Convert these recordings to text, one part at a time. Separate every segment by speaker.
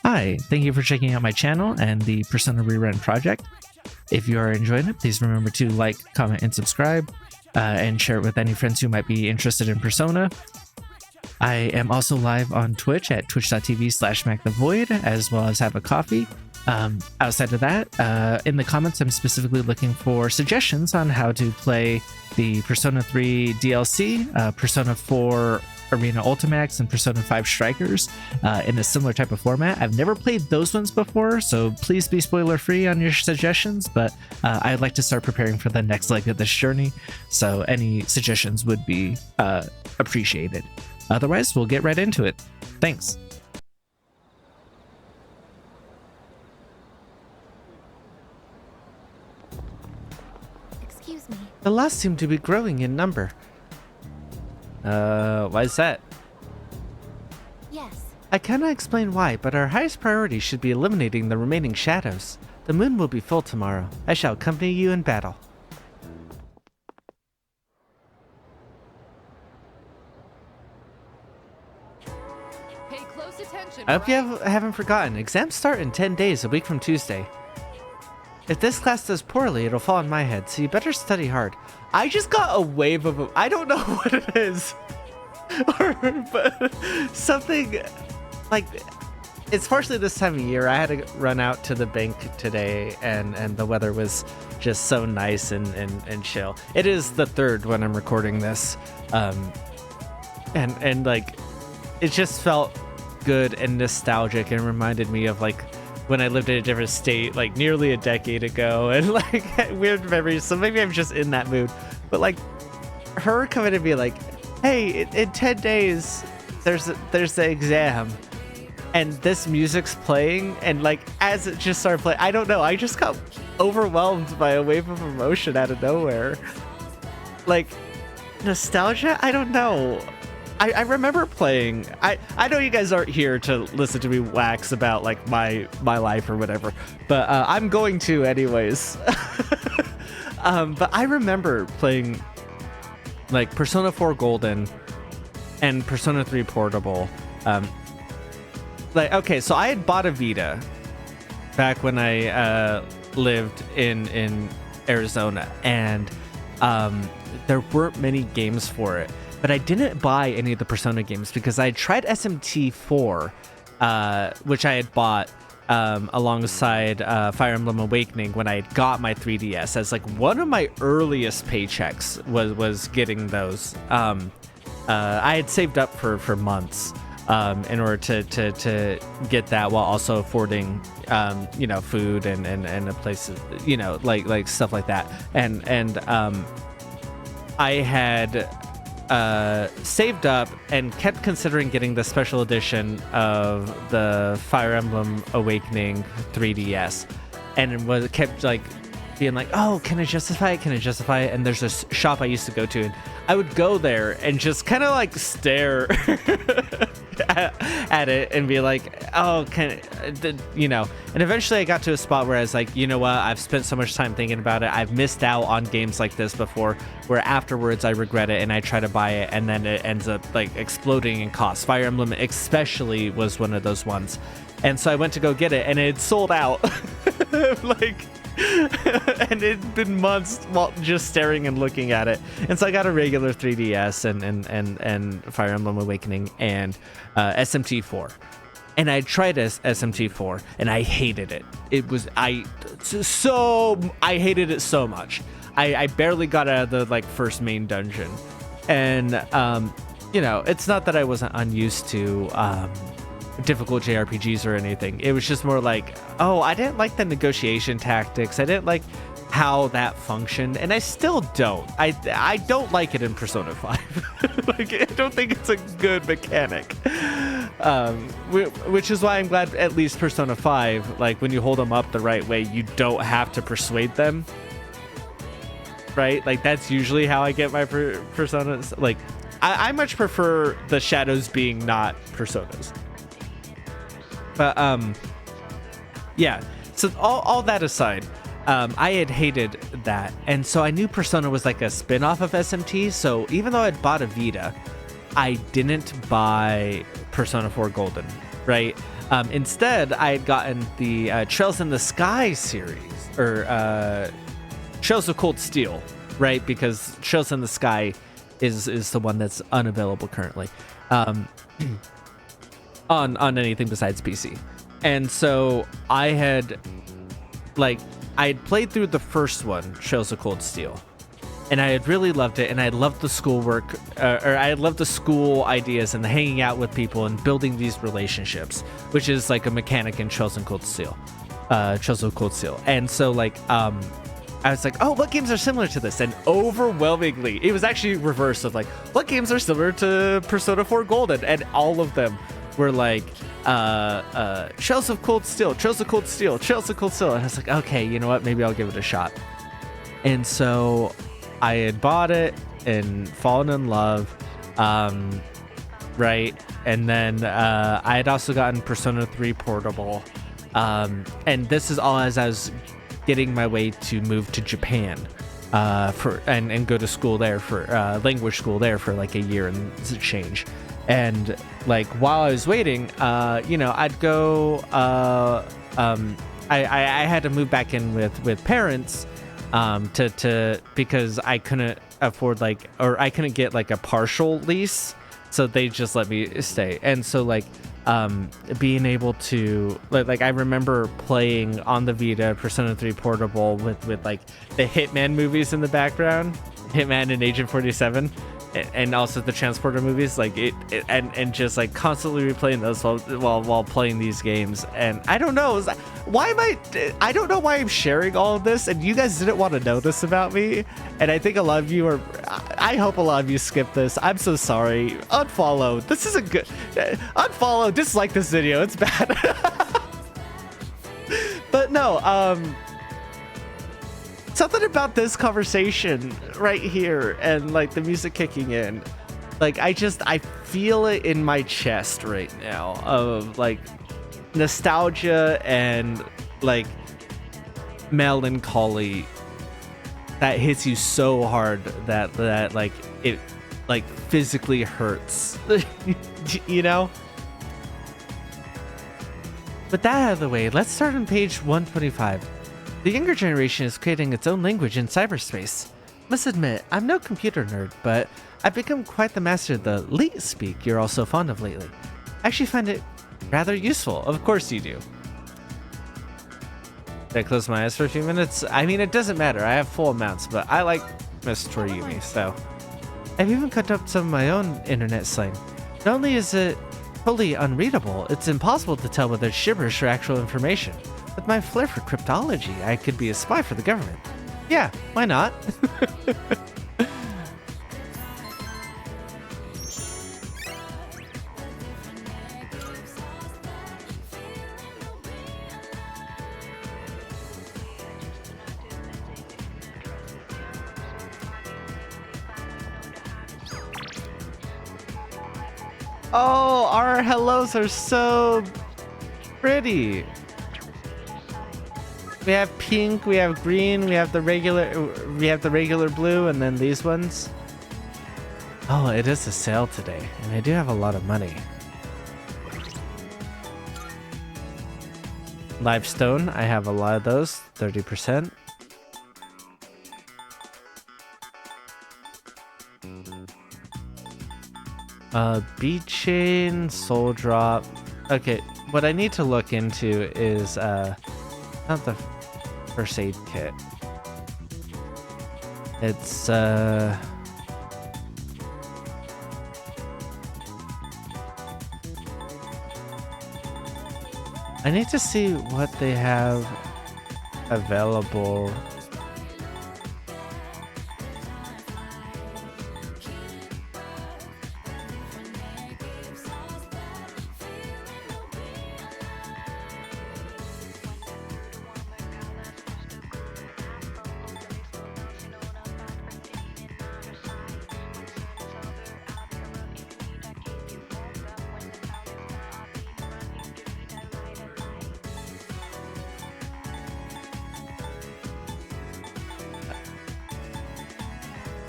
Speaker 1: Hi, thank you for checking out my channel and the Persona Rerun project. If you are enjoying it, please remember to like, comment, and subscribe, and share it with any friends who might be interested in Persona. I am also live on Twitch at twitch.tv/MacTheVoid, as well as have a coffee. Outside of that, in the comments, I'm specifically looking for suggestions on how to play the Persona 3 DLC, Persona 4 Arena Ultimax, and Persona 5 Strikers in a similar type of format. I've never played those ones before, so please be spoiler free on your suggestions, but I'd like to start preparing for the next leg of this journey, so any suggestions would be appreciated. Otherwise, we'll get right into it. Thanks.
Speaker 2: Excuse me.
Speaker 3: The lost seem to be growing in number. Why is that?
Speaker 2: Yes.
Speaker 3: I cannot explain why, but our highest priority should be eliminating the remaining shadows. The moon will be full tomorrow. I shall accompany you in battle.
Speaker 4: Pay close attention.
Speaker 3: I hope you haven't forgotten. Exams start in 10 days, a week from Tuesday. If this class does poorly, it'll fall on my head, so you better study hard. I just got a wave of... I don't know what it is. But something... Like, it's partially this time of year. I had to run out to the bank today, and the weather was just so nice and chill. It is the 3rd when I'm recording this. And like, it just felt good and nostalgic and reminded me of, like, when I lived in a different state, like, nearly a decade ago, and, like, weird memories. So maybe I'm just in that mood. But, like, her coming to be like, hey, in 10 days, there's the exam, and this music's playing, and, like, as it just started playing, I don't know, I just got overwhelmed by a wave of emotion out of nowhere. Like, nostalgia? I don't know. I remember playing. I know you guys aren't here to listen to me wax about, like, my life or whatever, but I'm going to anyways. But I remember playing, like, Persona 4 Golden and Persona 3 Portable. Like, okay, so I had bought a Vita back when I lived in Arizona, and there weren't many games for it. But I didn't buy any of the Persona games because I tried SMT4, which I had bought alongside Fire Emblem Awakening when I had got my 3DS, as, like, one of my earliest paychecks was getting those. I had saved up for months in order to get that, while also affording food and a place, like stuff like that. And I had saved up and kept considering getting the special edition of the Fire Emblem Awakening 3DS, and kept, like, being like, oh, can I justify it? And there's this shop I used to go to, and I would go there and just kind of, like, stare at it and be like, oh, and eventually I got to a spot where I was like, you know what, I've spent so much time thinking about it, I've missed out on games like this before, where afterwards I regret it and I try to buy it and then it ends up, like, exploding in cost. Fire Emblem especially was one of those ones, and so I went to go get it and it had sold out. Like, and it'd been months while just staring and looking at it. And so I got a regular 3DS and Fire Emblem Awakening and SMT4. And I tried SMT4 and I hated it. I hated it so much. I barely got out of the, like, first main dungeon. And it's not that I wasn't unused to difficult JRPGs or anything. It was just more like, oh, I didn't like the negotiation tactics. I didn't like how that functioned, and I still don't. I don't like it in Persona 5. Like, I don't think it's a good mechanic. Which is why I'm glad at least Persona 5, like, when you hold them up the right way, you don't have to persuade them. Right? Like, that's usually how I get my personas. Like, I much prefer the shadows being not personas. But yeah, so all that aside, I had hated that, and so I knew Persona was like a spin-off of SMT, so even though I'd bought a Vita, I didn't buy Persona 4 Golden, right? Instead, I had gotten the Trails in the Sky series, or Trails of Cold Steel, right? Because Trails in the Sky is the one that's unavailable currently on anything besides PC. And so I had played through the first one, Trails of Cold Steel, and I had really loved it, and I loved the schoolwork, or I loved the school ideas and the hanging out with people and building these relationships, which is like a mechanic in Trails of Cold Steel. And so I was like, oh, what games are similar to this? And overwhelmingly, it was actually reverse of like, what games are similar to Persona 4 Golden? And all of them were like, Trails of Cold Steel, Trails of Cold Steel, Trails of Cold Steel. And I was like, okay, you know what? Maybe I'll give it a shot. And so I had bought it and fallen in love, right? And then I had also gotten Persona 3 Portable. And this is all as I was getting my way to move to Japan and go to school there for language school there for like a year and change. And like while I was waiting, I'd go. I had to move back in with parents because I couldn't afford I couldn't get like a partial lease, so they just let me stay. And so being able to I remember playing on the Vita Persona 3 Portable with like the Hitman movies in the background, Hitman and Agent 47, and also the Transporter movies, and just like constantly replaying those while playing these games. And I don't know, I don't know why I'm sharing all of this, and you guys didn't want to know this about me, and I think a lot of you I hope a lot of you skip this. I'm so sorry. Unfollow. This isn't good. Unfollow, dislike this video. It's bad. But no, something about this conversation right here and like the music kicking in, I feel it in my chest right now of like nostalgia and like melancholy that hits you so hard that like it like physically hurts. You know? With that out of the way, let's start on page 125. The younger generation is creating its own language in cyberspace. Must admit, I'm no computer nerd, but I've become quite the master of the leet speak you're all so fond of lately. I actually find it rather useful. Of course you do. Did I close my eyes for a few minutes? I mean, it doesn't matter. I have full amounts, but I like Miss Toriumi, so. I've even cooked up some of my own internet slang. Not only is it totally unreadable, it's impossible to tell whether it's gibberish or actual information. With my flair for cryptology, I could be a spy for the government. Yeah, why not? Oh, our hellos are so pretty. We have pink, we have green, we have the regular blue, and then these ones. Oh, it is a sale today, and I do have a lot of money. Live stone, I have a lot of those, 30%. Beat chain, soul drop. Okay, what I need to look into is not the first aid kit. It's I need to see what they have available.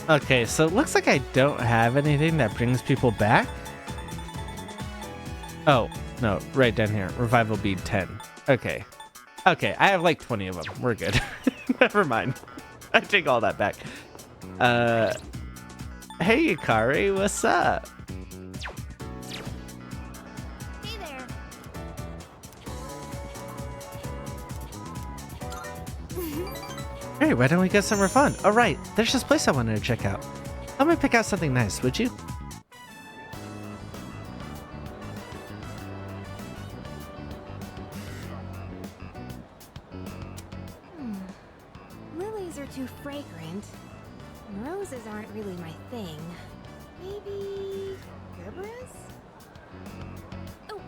Speaker 3: Okay, so it looks like I don't have anything that brings people back. Oh, No, right down here. Revival bead 10. Okay. Okay, I have like 20 of them. We're good. Never mind. I take all that back. Hey Yukari, what's up?
Speaker 2: Hey there.
Speaker 3: Hey, why don't we get some more fun? Oh right, there's this place I wanted to check out. Help me pick out something nice, would you?
Speaker 2: Lilies are too fragrant. Roses aren't really my thing. Maybe Gerberas? Oh,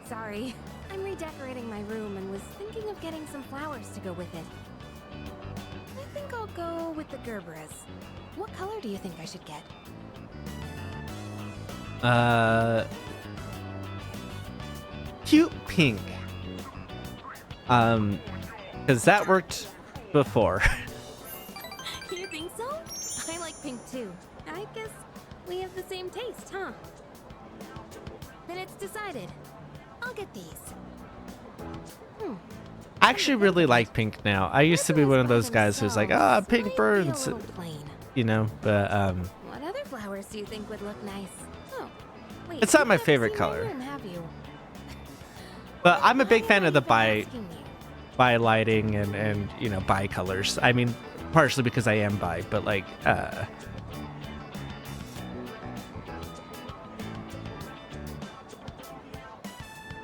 Speaker 2: sorry. I'm redecorating my room and was thinking of getting some flowers to go with it. I think I'll go with the Gerberas. What color do you think I should get?
Speaker 3: Cute pink. Because that worked before.
Speaker 2: You think so? I like pink too. I guess we have the same taste, huh? Then it's decided. I'll get these.
Speaker 3: I actually really like pink now. I used to be one of those guys who's like, ah, pink burns, you know, but
Speaker 2: What other flowers do you think would look nice? Oh, wait.
Speaker 3: It's not
Speaker 2: you
Speaker 3: my
Speaker 2: haven't
Speaker 3: favorite
Speaker 2: seen
Speaker 3: color.
Speaker 2: room, have you?
Speaker 3: but I'm a big fan of the
Speaker 2: Why have I even asking you?
Speaker 3: bi lighting and you know, bi colors. I mean, partially because I am bi, but like all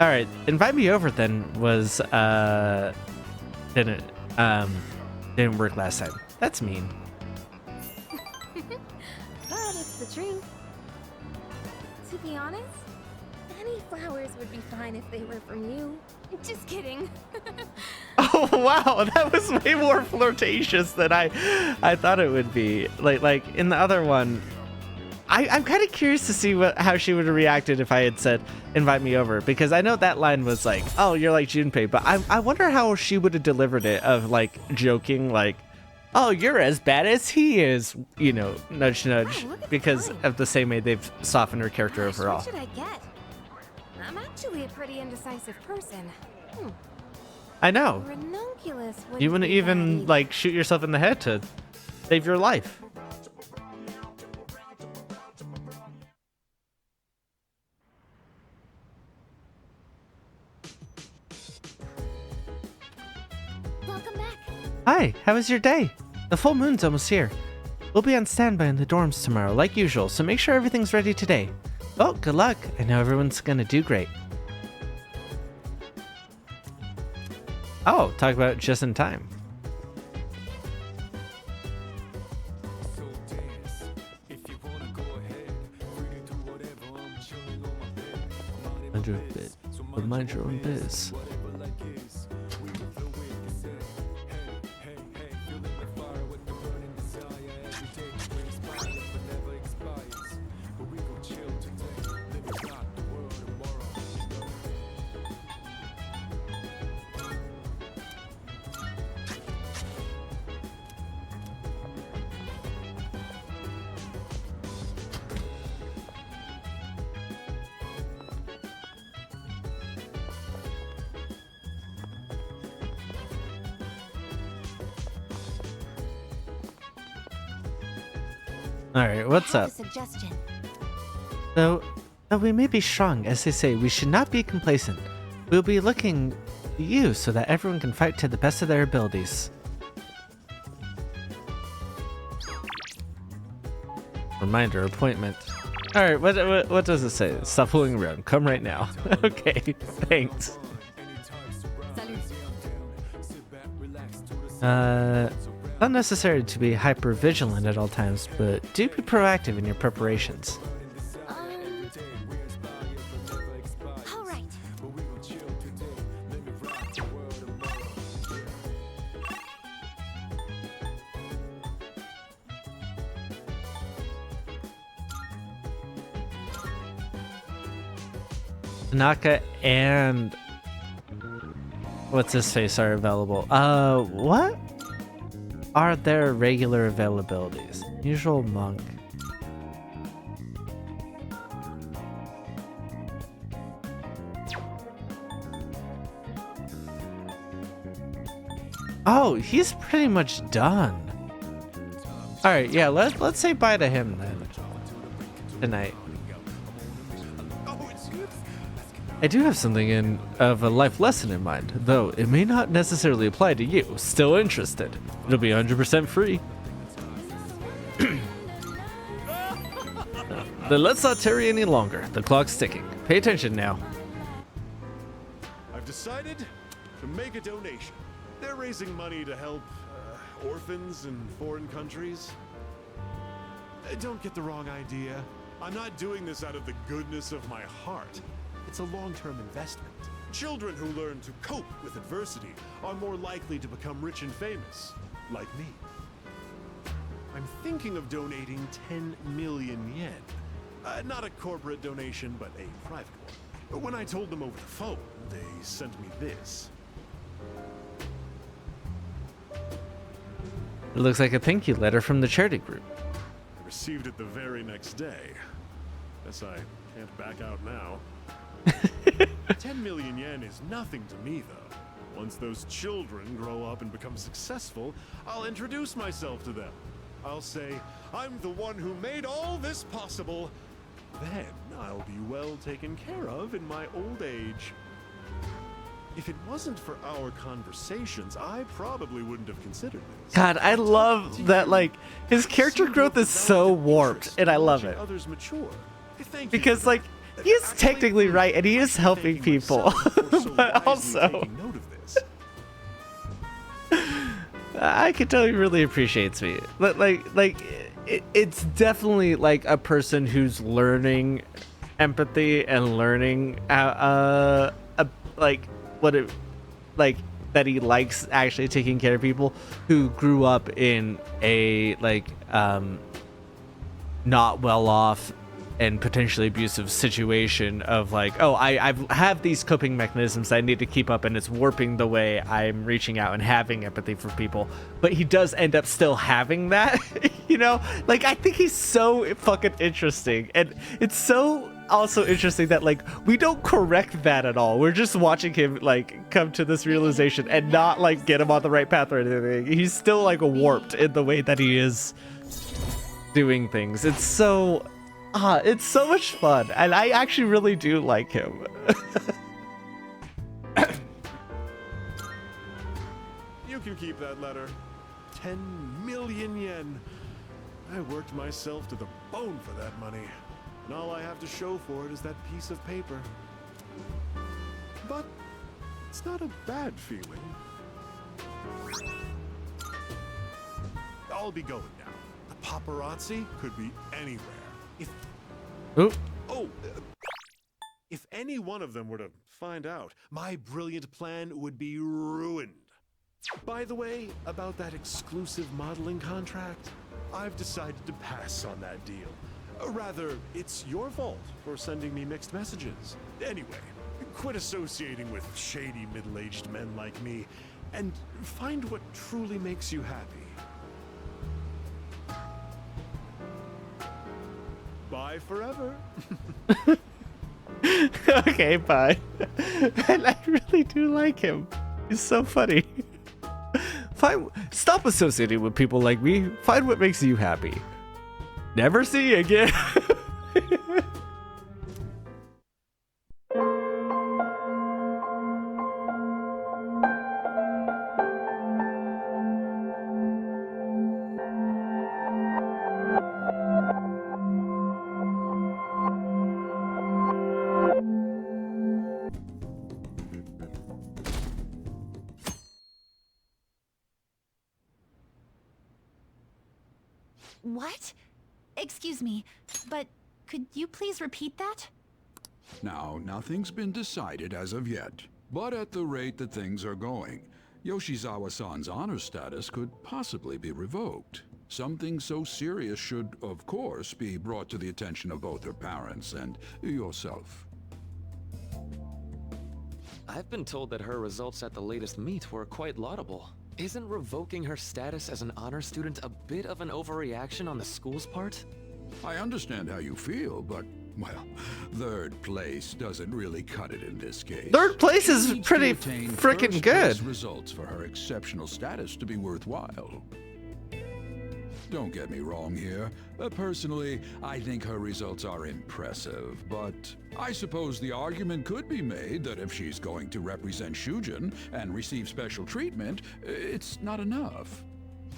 Speaker 3: right, invite me over then was didn't work last time. That's mean.
Speaker 2: But it's the truth. To be honest, any flowers would be fine if they were from you. Just kidding.
Speaker 3: Oh wow, that was way more flirtatious than I thought it would be. Like in the other one, I'm kind of curious to see how she would have reacted if I had said invite me over, because I know that line was like, oh, you're like Junpei, but I wonder how she would have delivered it, of like joking, like, oh, you're as bad as he is, you know, nudge nudge,
Speaker 2: Wow, look at the
Speaker 3: because
Speaker 2: time.
Speaker 3: of the same way they've softened her character
Speaker 2: Gosh,
Speaker 3: overall.
Speaker 2: what should I get? I'm actually a pretty indecisive person.
Speaker 3: I know.
Speaker 2: Ranunculus wouldn't
Speaker 3: You wouldn't
Speaker 2: be bad
Speaker 3: even
Speaker 2: either.
Speaker 3: like shoot yourself in the head to save your life.
Speaker 2: Welcome back.
Speaker 3: Hi, how was your day? The full moon's almost here. We'll be on standby in the dorms tomorrow, like usual, so make sure everything's ready today. Well, good luck. I know everyone's gonna do great. Oh, talk about just in time. Mind your own biz. But mind your own biz. Alright, what's
Speaker 2: I have
Speaker 3: up?
Speaker 2: a suggestion.
Speaker 3: Though we may be strong, as they say, we should not be complacent. We'll be looking to you so that everyone can fight to the best of their abilities. Reminder, appointment. Alright, what does it say? Stop fooling around. Come right now. Okay, thanks. Not necessary to be hyper vigilant at all times, but do be proactive in your preparations.
Speaker 2: All right.
Speaker 3: Tanaka and what's his face are available. What are their regular availabilities? Usual monk. Oh, he's pretty much done. All right, yeah, let's say bye to him then tonight. I do have something of a life lesson in mind, though it may not necessarily apply to you. Still interested? It'll be 100% free. Then let's not tarry any longer. The clock's ticking. Pay attention now.
Speaker 5: I've decided to make a donation. They're raising money to help orphans in foreign countries. Don't get the wrong idea. I'm not doing this out of the goodness of my heart. It's a long-term investment. Children who learn to cope with adversity are more likely to become rich and famous, like me. I'm thinking of donating 10 million yen. Not a corporate donation, but a private one. When I told them over the phone, they sent me this.
Speaker 3: It looks like a thank you letter from the charity group.
Speaker 5: I received it the very next day. Guess I can't back out now. 10 million yen is nothing to me, though. Once those children grow up and become successful, I'll introduce myself to them. I'll say, I'm the one who made all this possible. Then I'll be well taken care of in my old age. If it wasn't for our conversations, I probably wouldn't have considered this.
Speaker 3: God, I love that, like, his character growth is so warped, and I love it.
Speaker 5: Others mature. Thank you
Speaker 3: Because,
Speaker 5: for
Speaker 3: like,
Speaker 5: that.
Speaker 3: he is
Speaker 5: Actually,
Speaker 3: technically right, and he is helping
Speaker 5: thanking
Speaker 3: people,
Speaker 5: myself for so
Speaker 3: but
Speaker 5: wisely
Speaker 3: also,
Speaker 5: taking note of this.
Speaker 3: I can tell he really appreciates me. But, it's definitely, like, a person who's learning empathy and learning, that he likes actually taking care of people, who grew up in a not well off and potentially abusive situation of like, oh, I have these coping mechanisms I need to keep up, and it's warping the way I'm reaching out and having empathy for people. But he does end up still having that, you know? Like, I think he's so fucking interesting, and it's so also interesting that, like, we don't correct that at all. We're just watching him, like, come to this realization and not, like, get him on the right path or anything. He's still, like, warped in the way that he is doing things. It's so much fun, and I actually really do like him.
Speaker 5: You can keep that letter. 10 million yen. I worked myself to the bone for that money. And all I have to show for it is that piece of paper. But it's not a bad feeling. I'll be going now. The paparazzi could be anywhere. If any one of them were to find out, my brilliant plan would be ruined. By the way, about that exclusive modeling contract, I've decided to pass on that deal. Rather, it's your fault for sending me mixed messages. Anyway, quit associating with shady middle-aged men like me, and find what truly makes you happy. Bye forever.
Speaker 3: Okay, bye. And I really do like him. He's so funny. Stop associating with people like me. Find what makes you happy. Never see you again.
Speaker 6: What? Excuse me, but could you please repeat that?
Speaker 7: Now, nothing's been decided as of yet, but at the rate that things are going, Yoshizawa-san's honor status could possibly be revoked. Something so serious should, of course, be brought to the attention of both her parents and yourself.
Speaker 8: I've been told that her results at the latest meet were quite laudable. Isn't revoking her status as an honor student a bit of an overreaction on the school's part?
Speaker 7: I understand how you feel, but Well, third place doesn't really cut it in this case.
Speaker 3: Third place is
Speaker 7: She needs
Speaker 3: pretty
Speaker 7: to attain
Speaker 3: freaking
Speaker 7: first
Speaker 3: good.
Speaker 7: place results for her exceptional status to be worthwhile. Don't get me wrong here. Personally, I think her results are impressive, but I suppose the argument could be made that if she's going to represent Shujin and receive special treatment, it's not enough.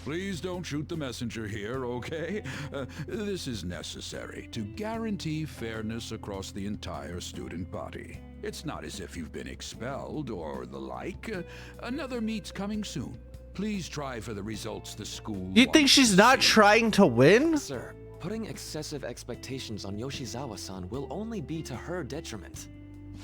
Speaker 7: Please don't shoot the messenger here, okay? This is necessary to guarantee fairness across the entire student body. It's not as if you've been expelled or the like. Another meet's coming soon. Please try for the results the school
Speaker 3: You think
Speaker 7: wants
Speaker 3: she's
Speaker 7: to
Speaker 3: not
Speaker 7: see.
Speaker 3: trying to win?
Speaker 8: Sir, putting excessive expectations on Yoshizawa-san will only be to her detriment.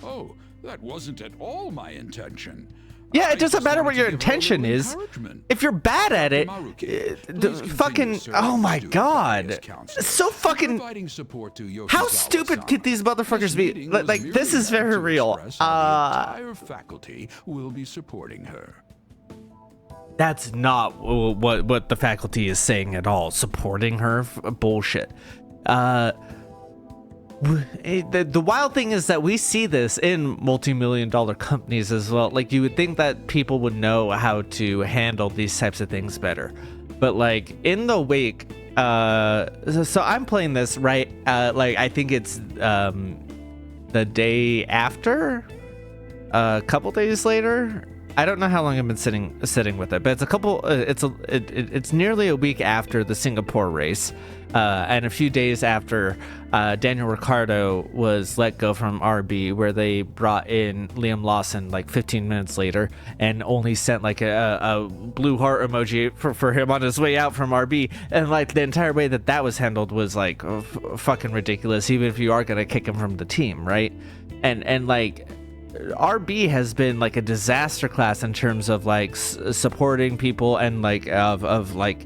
Speaker 7: Oh, that wasn't at all my intention.
Speaker 3: Yeah,
Speaker 7: I
Speaker 3: it doesn't
Speaker 7: just
Speaker 3: matter
Speaker 7: wanted
Speaker 3: what
Speaker 7: to
Speaker 3: your
Speaker 7: give her a
Speaker 3: intention
Speaker 7: little
Speaker 3: is.
Speaker 7: encouragement.
Speaker 3: If you're bad at it,
Speaker 7: Maruki,
Speaker 3: the
Speaker 7: please continue
Speaker 3: fucking,
Speaker 7: serving
Speaker 3: oh
Speaker 7: the
Speaker 3: my
Speaker 7: student
Speaker 3: god.
Speaker 7: body as counselor,
Speaker 3: It's so fucking,
Speaker 7: providing support to
Speaker 3: how
Speaker 7: Yoshizawa-san.
Speaker 3: stupid could these motherfuckers
Speaker 7: This
Speaker 3: be?
Speaker 7: meeting was
Speaker 3: Like, this
Speaker 7: merely
Speaker 3: is very
Speaker 7: meant to
Speaker 3: real.
Speaker 7: express how the entire faculty will be supporting her.
Speaker 3: That's not what the faculty is saying at all. Supporting her? Bullshit. The wild thing is that we see this in multi-million-dollar companies as well. Like, you would think that people would know how to handle these types of things better, but like in the wake, so I'm playing this right. Like, I think it's the day after, a couple days later. I don't know how long I've been sitting with it, but it's a couple. It's nearly a week after the Singapore race, and a few days after Daniel Ricciardo was let go from RB, where they brought in Liam Lawson like 15 minutes later, and only sent like a blue heart emoji for him on his way out from RB, and like the entire way that was handled was like fucking ridiculous. Even if you are gonna kick him from the team, right? And like. RB has been like a disaster class in terms of like supporting people and like of like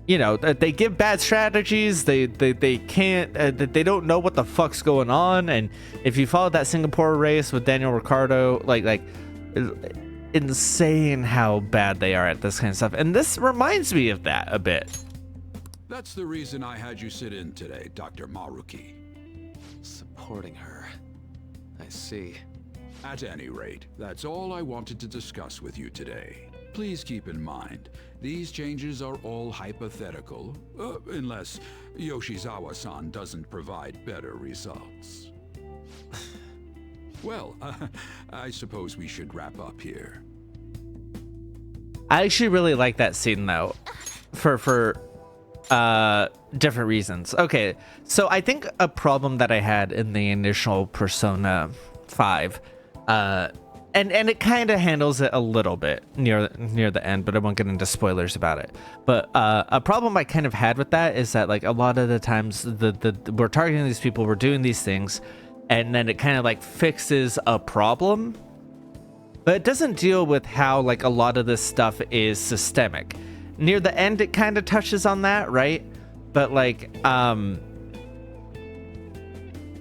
Speaker 3: you know, they give bad strategies. They can't they don't know what the fuck's going on. And if you follow that Singapore race with Daniel Ricciardo, like insane how bad they are at this kind of stuff. And this reminds me of that a bit.
Speaker 7: That's the reason I had you sit in today, Dr. Maruki.
Speaker 8: Supporting her. I see.
Speaker 7: At any rate, that's all I wanted to discuss with you today. Please keep in mind, these changes are all hypothetical, unless Yoshizawa-san doesn't provide better results. Well, I suppose we should wrap up here.
Speaker 3: I actually really like that scene though, for different reasons. Okay, so I think a problem that I had in the initial Persona 5, and it kind of handles it a little bit near the end, but I won't get into spoilers about it. But a problem I kind of had with that is that like a lot of the times we're targeting these people, we're doing these things, and then it kind of like fixes a problem, but it doesn't deal with how like a lot of this stuff is systemic. Near the end, it kind of touches on that, right? But like,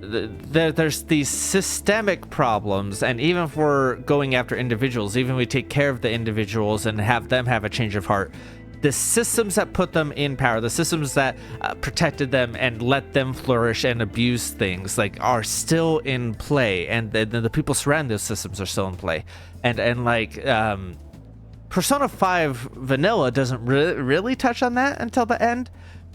Speaker 3: there's these systemic problems, and even if we're going after individuals, even if we take care of the individuals and have them have a change of heart, the systems that put them in power, the systems that protected them and let them flourish and abuse things, like, are still in play, and the people surrounding those systems are still in play, and like, Persona 5 Vanilla doesn't really touch on that until the end,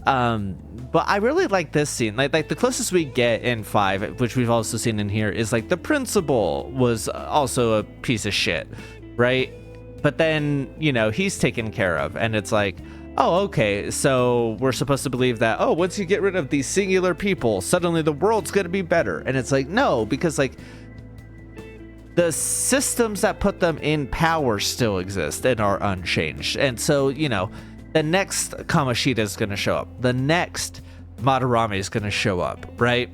Speaker 3: but I really like this scene. Like the closest we get in 5, which we've also seen in here, is like the principal was also a piece of shit, right? But then, you know, he's taken care of, and it's like, oh, okay, so we're supposed to believe that, oh, once you get rid of these singular people, suddenly the world's gonna be better. And it's like, no, because like the systems that put them in power still exist and are unchanged. And so, you know, the next Kamoshida is going to show up. The next Madarame is going to show up, right?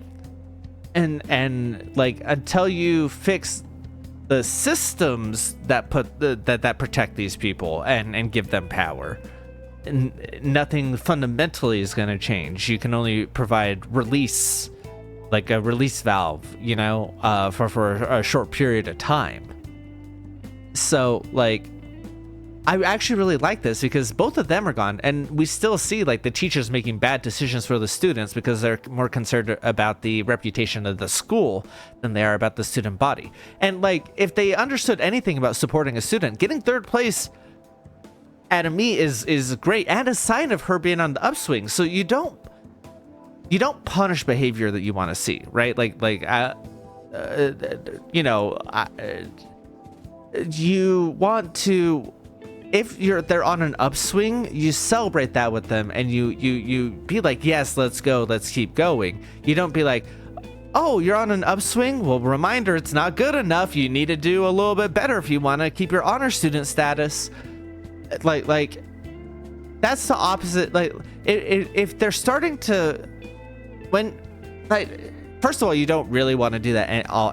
Speaker 3: And like, until you fix the systems that put that protect these people and give them power, and nothing fundamentally is going to change. You can only provide release, like a release valve, you know, for a short period of time. So like, I actually really like this because both of them are gone, and we still see like the teachers making bad decisions for the students because they're more concerned about the reputation of the school than they are about the student body. And like, if they understood anything about supporting a student, getting third place at a meet is great and a sign of her being on the upswing. So you don't punish behavior that you want to see, right? You want to, if they're on an upswing, you celebrate that with them, and you be like, yes, let's go, let's keep going. You don't be like, oh, you're on an upswing, well, reminder, it's not good enough, you need to do a little bit better if you want to keep your honor student status. Like that's the opposite. Like if they're starting to, when, like, first of all, you don't really want to do that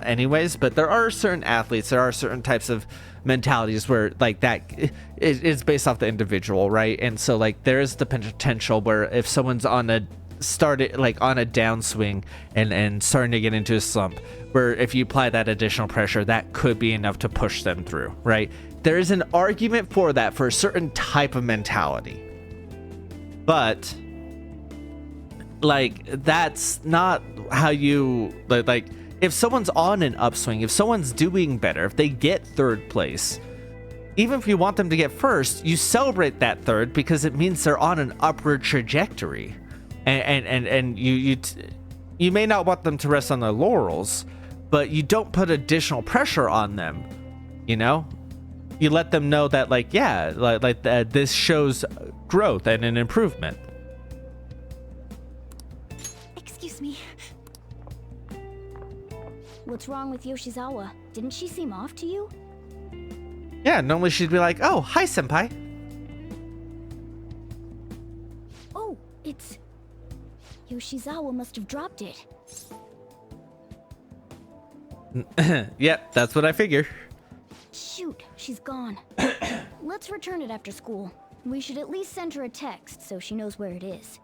Speaker 3: anyways, but there are certain athletes, there are certain types of mentalities where like that is based off the individual, right? And so like there is the potential where if someone's on a downswing and starting to get into a slump, where if you apply that additional pressure, that could be enough to push them through, right? There is an argument for that for a certain type of mentality, but like that's not how you like if someone's on an upswing, if someone's doing better, if they get third place, even if you want them to get first, you celebrate that third because it means they're on an upward trajectory, and you may not want them to rest on their laurels, but you don't put additional pressure on them, you know. You let them know that like, yeah, this shows growth and an improvement.
Speaker 9: Excuse me. What's wrong with Yoshizawa? Didn't she seem off to you?
Speaker 3: Yeah, normally she'd be like, oh, hi, senpai.
Speaker 9: Oh, it's... Yoshizawa must have dropped it.
Speaker 3: Yep, that's what I figure.
Speaker 9: Shoot, she's gone. Let's return it after school. We should at least send her a text so she knows where it is.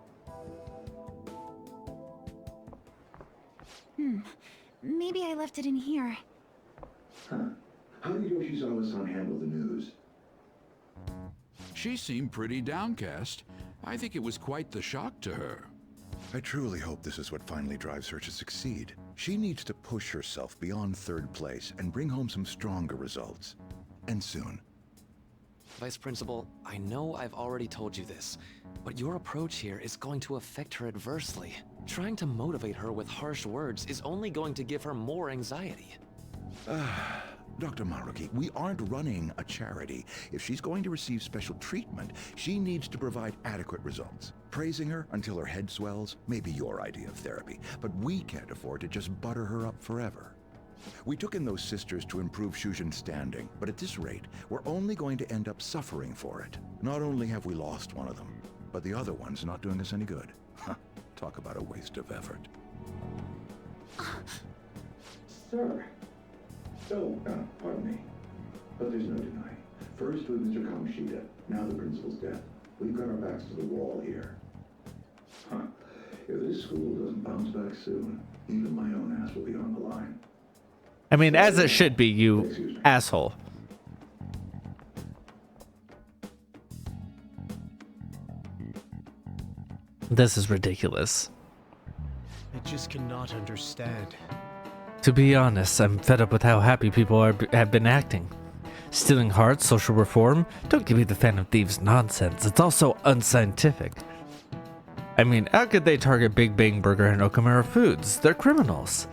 Speaker 6: Maybe I left it in here.
Speaker 10: Huh. How did Yoshizawa-san handle the news?
Speaker 7: She seemed pretty downcast. I think it was quite the shock to her.
Speaker 11: I truly hope this is what finally drives her to succeed. She needs to push herself beyond third place and bring home some stronger results. And soon.
Speaker 8: Vice Principal, I know I've already told you this, but your approach here is going to affect her adversely. Trying to motivate her with harsh words is only going to give her more anxiety.
Speaker 11: Dr. Maruki, we aren't running a charity. If she's going to receive special treatment, she needs to provide adequate results. Praising her until her head swells may be your idea of therapy, but we can't afford to just butter her up forever. We took in those sisters to improve Shujin's standing, but at this rate, we're only going to end up suffering for it. Not only have we lost one of them, but the other one's not doing us any good. Talk about a waste of effort.
Speaker 10: Sir. Oh, pardon me. But there's no denying. First with Mr. Kamoshida, now the principal's death. We've got our backs to the wall here. If this school doesn't bounce back soon, even my own ass will be on the line.
Speaker 3: I mean, as it should be, you asshole. This is ridiculous.
Speaker 12: I just cannot understand.
Speaker 3: To be honest, I'm fed up with how happy people have been acting. Stealing hearts, social reform, don't give me the Phantom Thieves nonsense. It's also unscientific. I mean, how could they target Big Bang Burger and Okamura Foods? They're criminals.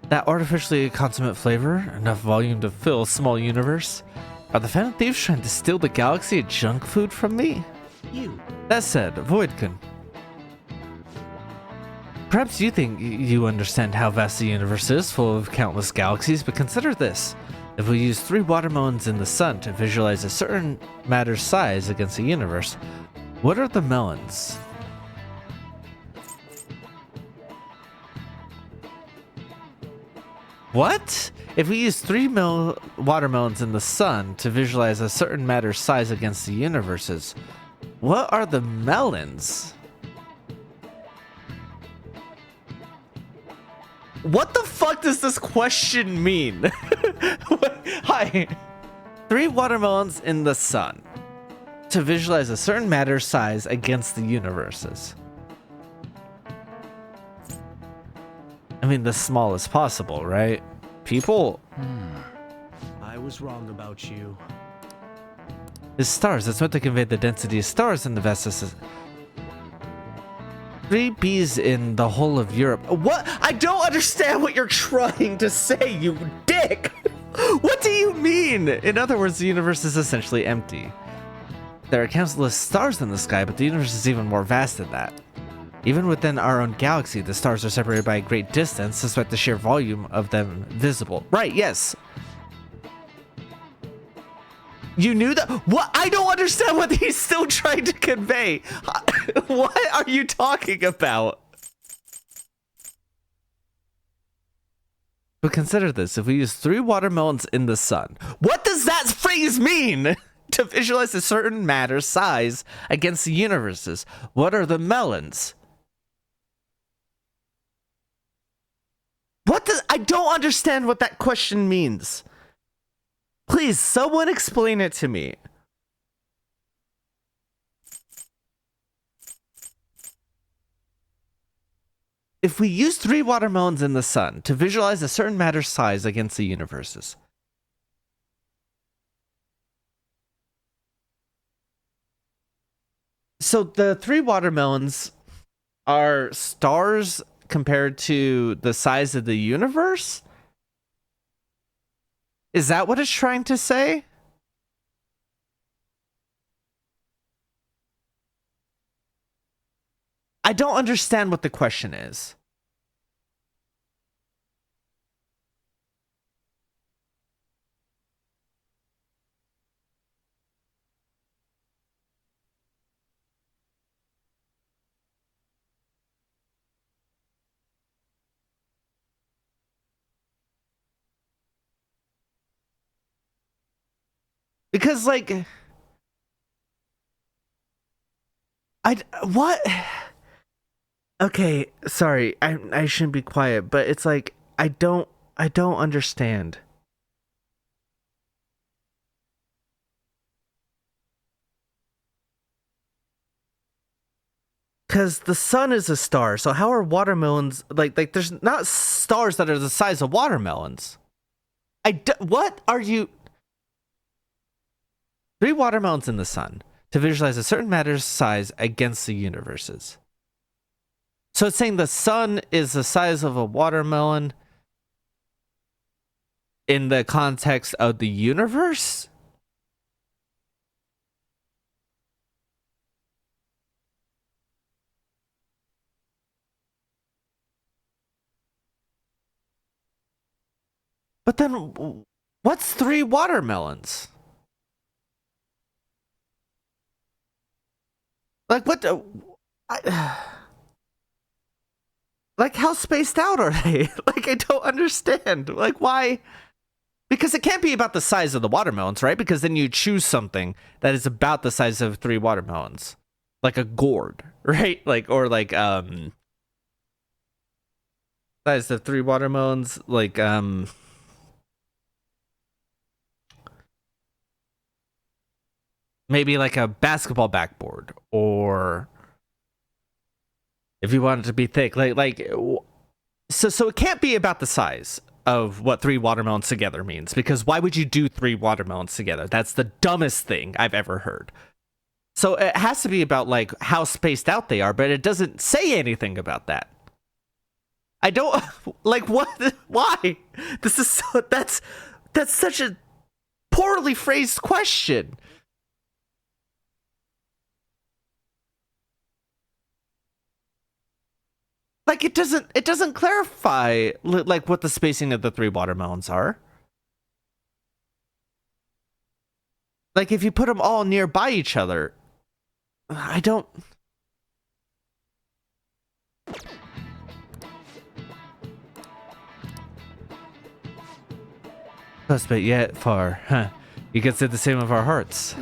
Speaker 3: That artificially consummate flavor, enough volume to fill a small universe. Are the Phantom Thieves trying to steal the galaxy of junk food from me?
Speaker 12: You.
Speaker 3: That said, Voidkun. Perhaps you think you understand how vast the universe is, full of countless galaxies, but consider this. If we use 3 watermelons in the sun to visualize a certain matter's size against the universe, what are the melons? What? If we use 3 watermelons in the sun to visualize a certain matter's size against the universes, what are the melons? What the fuck does this question mean? Hi. 3 watermelons in the sun. to visualize a certain matter's size against the universes. I mean, the smallest possible, right? People.
Speaker 12: I was wrong about you.
Speaker 3: The stars, that's meant to convey the density of stars in the vast system. 3 Bs in the whole of Europe. What? I don't understand what you're trying to say, you dick! What do you mean? In other words, the universe is essentially empty. There are countless stars in the sky, but the universe is even more vast than that. Even within our own galaxy, the stars are separated by a great distance, despite the sheer volume of them visible. Right, yes. You knew that? What? I don't understand what he's still trying to convey. What are you talking about? But consider this, if we use 3 watermelons in the sun, what does that phrase mean? To visualize a certain matter's size against the universes. What are the melons? What does... I don't understand what that question means. Please, someone explain it to me. If we use 3 watermelons in the sun to visualize a certain matter's size against the universes. So the 3 watermelons are stars compared to the size of the universe? Is that what it's trying to say? I don't understand what the question is. Because, like, what? Okay, sorry, I shouldn't be quiet, but it's like, I don't understand. Because the sun is a star, so how are watermelons, like there's not stars that are the size of watermelons. What are you... 3 watermelons in the sun to visualize a certain matter's size against the universes. So it's saying the sun is the size of a watermelon in the context of the universe? But then, what's 3 watermelons? Like, what? Like, how spaced out are they? Like, I don't understand. Like, why? Because it can't be about the size of the watermelons, right? Because then you choose something that is about the size of 3 watermelons. Like a gourd, right? Like, or like, size of 3 watermelons, like, maybe like a basketball backboard, or if you want it to be thick, so it can't be about the size of what 3 watermelons together means, because why would you do 3 watermelons together? That's the dumbest thing I've ever heard. So it has to be about like how spaced out they are, but it doesn't say anything about that. I don't like what, why? This is so, that's such a poorly phrased question. Like, it doesn't clarify like what the spacing of the 3 watermelons are. Like, if you put them all nearby each other, I don't... Close but yet far, huh? You could say the same of our hearts.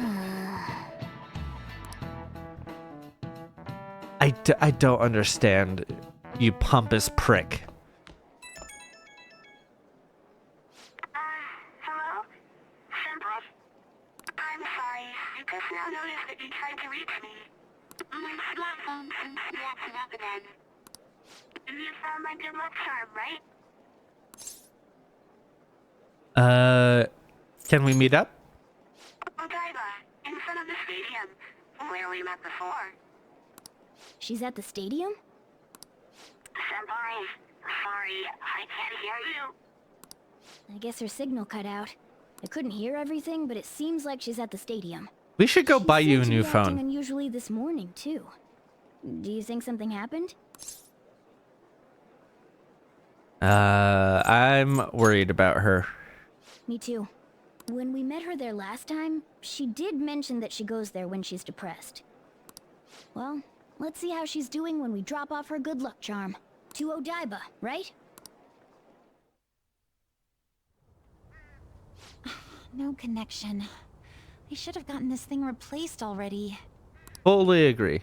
Speaker 3: I don't understand, you pompous prick.
Speaker 13: Hello? Simple? I'm sorry. I because now notice that you tried to reach me. My smartphone seems to be acting up again. You found my good luck charm, right?
Speaker 3: Can we meet up?
Speaker 13: Odaiba, in front of the stadium, where we met before.
Speaker 9: She's at the stadium?
Speaker 13: Senpai, sorry, I can't hear you.
Speaker 9: I guess her signal cut out. I couldn't hear everything, but it seems like she's at the stadium.
Speaker 3: We should go buy you a
Speaker 9: She
Speaker 3: new
Speaker 9: seemed to be acting
Speaker 3: phone.
Speaker 9: unusually this morning, too. Do you think something happened?
Speaker 3: I'm worried about her.
Speaker 9: Me too. When we met her there last time, she did mention that she goes there when she's depressed. Well, let's see how she's doing when we drop off her good luck charm. To Odaiba, right?
Speaker 6: No connection. They should have gotten this thing replaced already.
Speaker 3: Fully agree.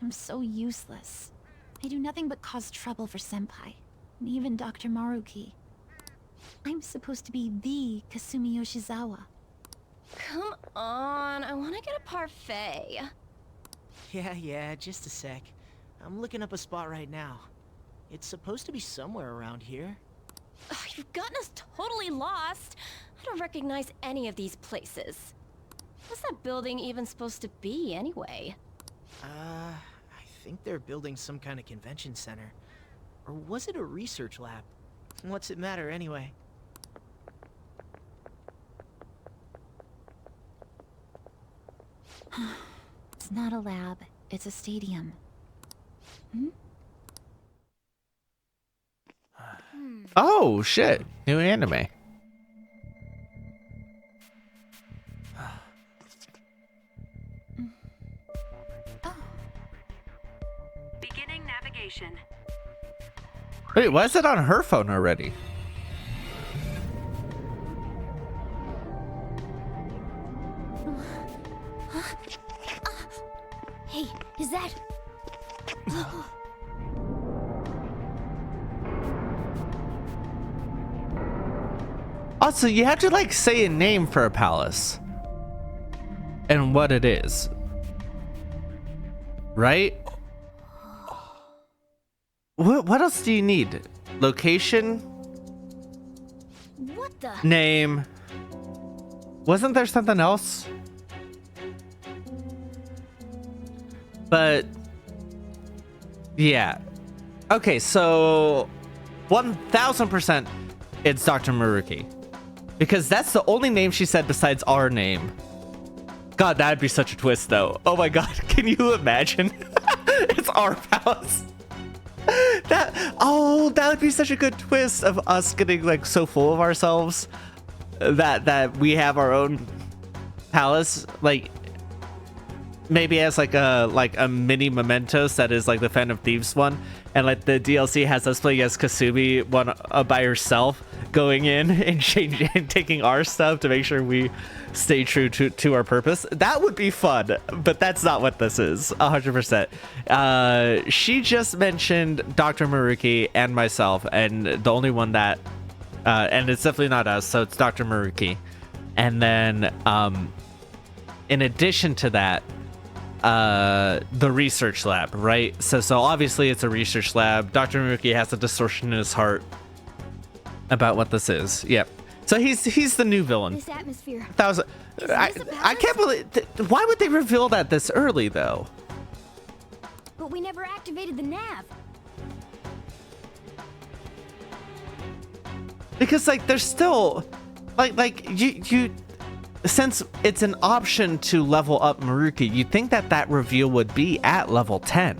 Speaker 6: I'm so useless. I do nothing but cause trouble for Senpai, and even Dr. Maruki. I'm supposed to be the Kasumi Yoshizawa.
Speaker 14: Come on, I want to get a parfait.
Speaker 12: Yeah, just a sec. I'm looking up a spot right now. It's supposed to be somewhere around here.
Speaker 14: Ugh, you've gotten us totally lost. I don't recognize any of these places. What's that building even supposed to be, anyway?
Speaker 12: I think they're building some kind of convention center. Or was it a research lab? What's it matter, anyway?
Speaker 6: It's not a lab, it's a stadium. Hmm?
Speaker 3: Oh, shit. New anime.
Speaker 15: Beginning navigation.
Speaker 3: Wait, why is it on her phone already?
Speaker 9: Hey, is that...
Speaker 3: Also, you have to like say a name for a palace and what it is, right? What else do you need? Location,
Speaker 9: What the...
Speaker 3: name. Wasn't there something else? But yeah. Okay, so 1000% it's Dr. Maruki. Because that's the only name she said besides our name. God, that'd be such a twist though. Oh my god, can you imagine? It's our palace. That would be such a good twist of us getting like so full of ourselves that we have our own palace, like maybe as like a mini Mementos that is like the Fan of Thieves one, and like the DLC has us playing as Kasumi one by herself, going in and changing and taking our stuff to make sure we stay true to our purpose. That would be fun, but that's not what this is. 100%. She just mentioned Dr. Maruki and myself, and the only one that and it's definitely not us, so it's Dr. Maruki. And then in addition to that, the research lab, right? So obviously it's a research lab. Dr. Maruki has a distortion in his heart about what this is. Yep. So he's the new villain.
Speaker 9: This atmosphere.
Speaker 3: I can't believe. Why would they reveal that this early though?
Speaker 9: But we never activated the nav.
Speaker 3: Because like there's still like you since it's an option to level up Maruki, you'd think that reveal would be at level 10.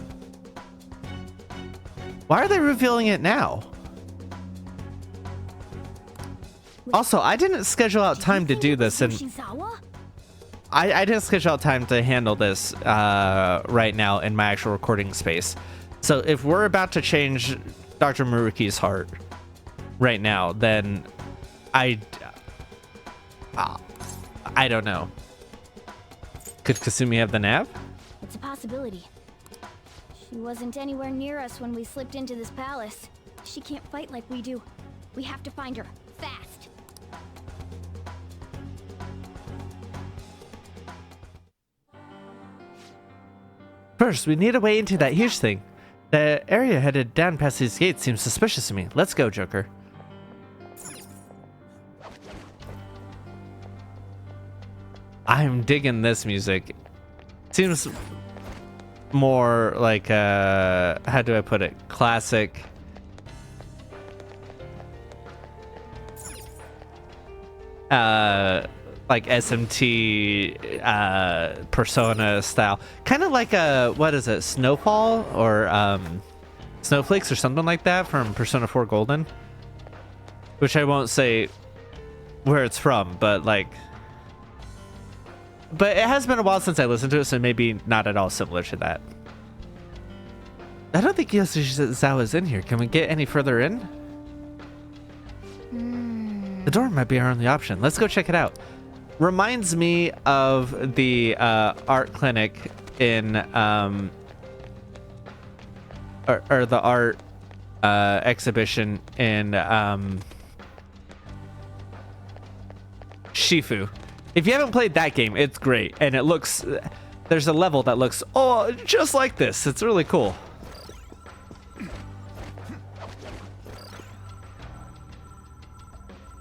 Speaker 3: Why are they revealing it now? Also, I didn't schedule out time to do this, and I didn't schedule out time to handle this right now in my actual recording space. So if we're about to change Dr. Maruki's heart right now, then I don't know. Could Kasumi have the nav?
Speaker 9: It's a possibility. She wasn't anywhere near us when we slipped into this palace. She can't fight like we do. We have to find her, fast.
Speaker 3: First, we need a way into that huge thing. The area headed down past these gates seems suspicious to me. Let's go, Joker. I'm digging this music. Seems more like, how do I put it? Classic. Like SMT, Persona style. Kind of like a, what is it? Snowfall or, Snowflakes or something like that from Persona 4 Golden. Which I won't say where it's from, but like... But it has been a while since I listened to it, so maybe not at all similar to that. I don't think Yoshizawa's in here. Can we get any further in? The door might be our only option. Let's go check it out. Reminds me of the art clinic in... or the art exhibition in Shifu. If you haven't played that game, it's great, and it looks... There's a level that looks, oh, just like this. It's really cool.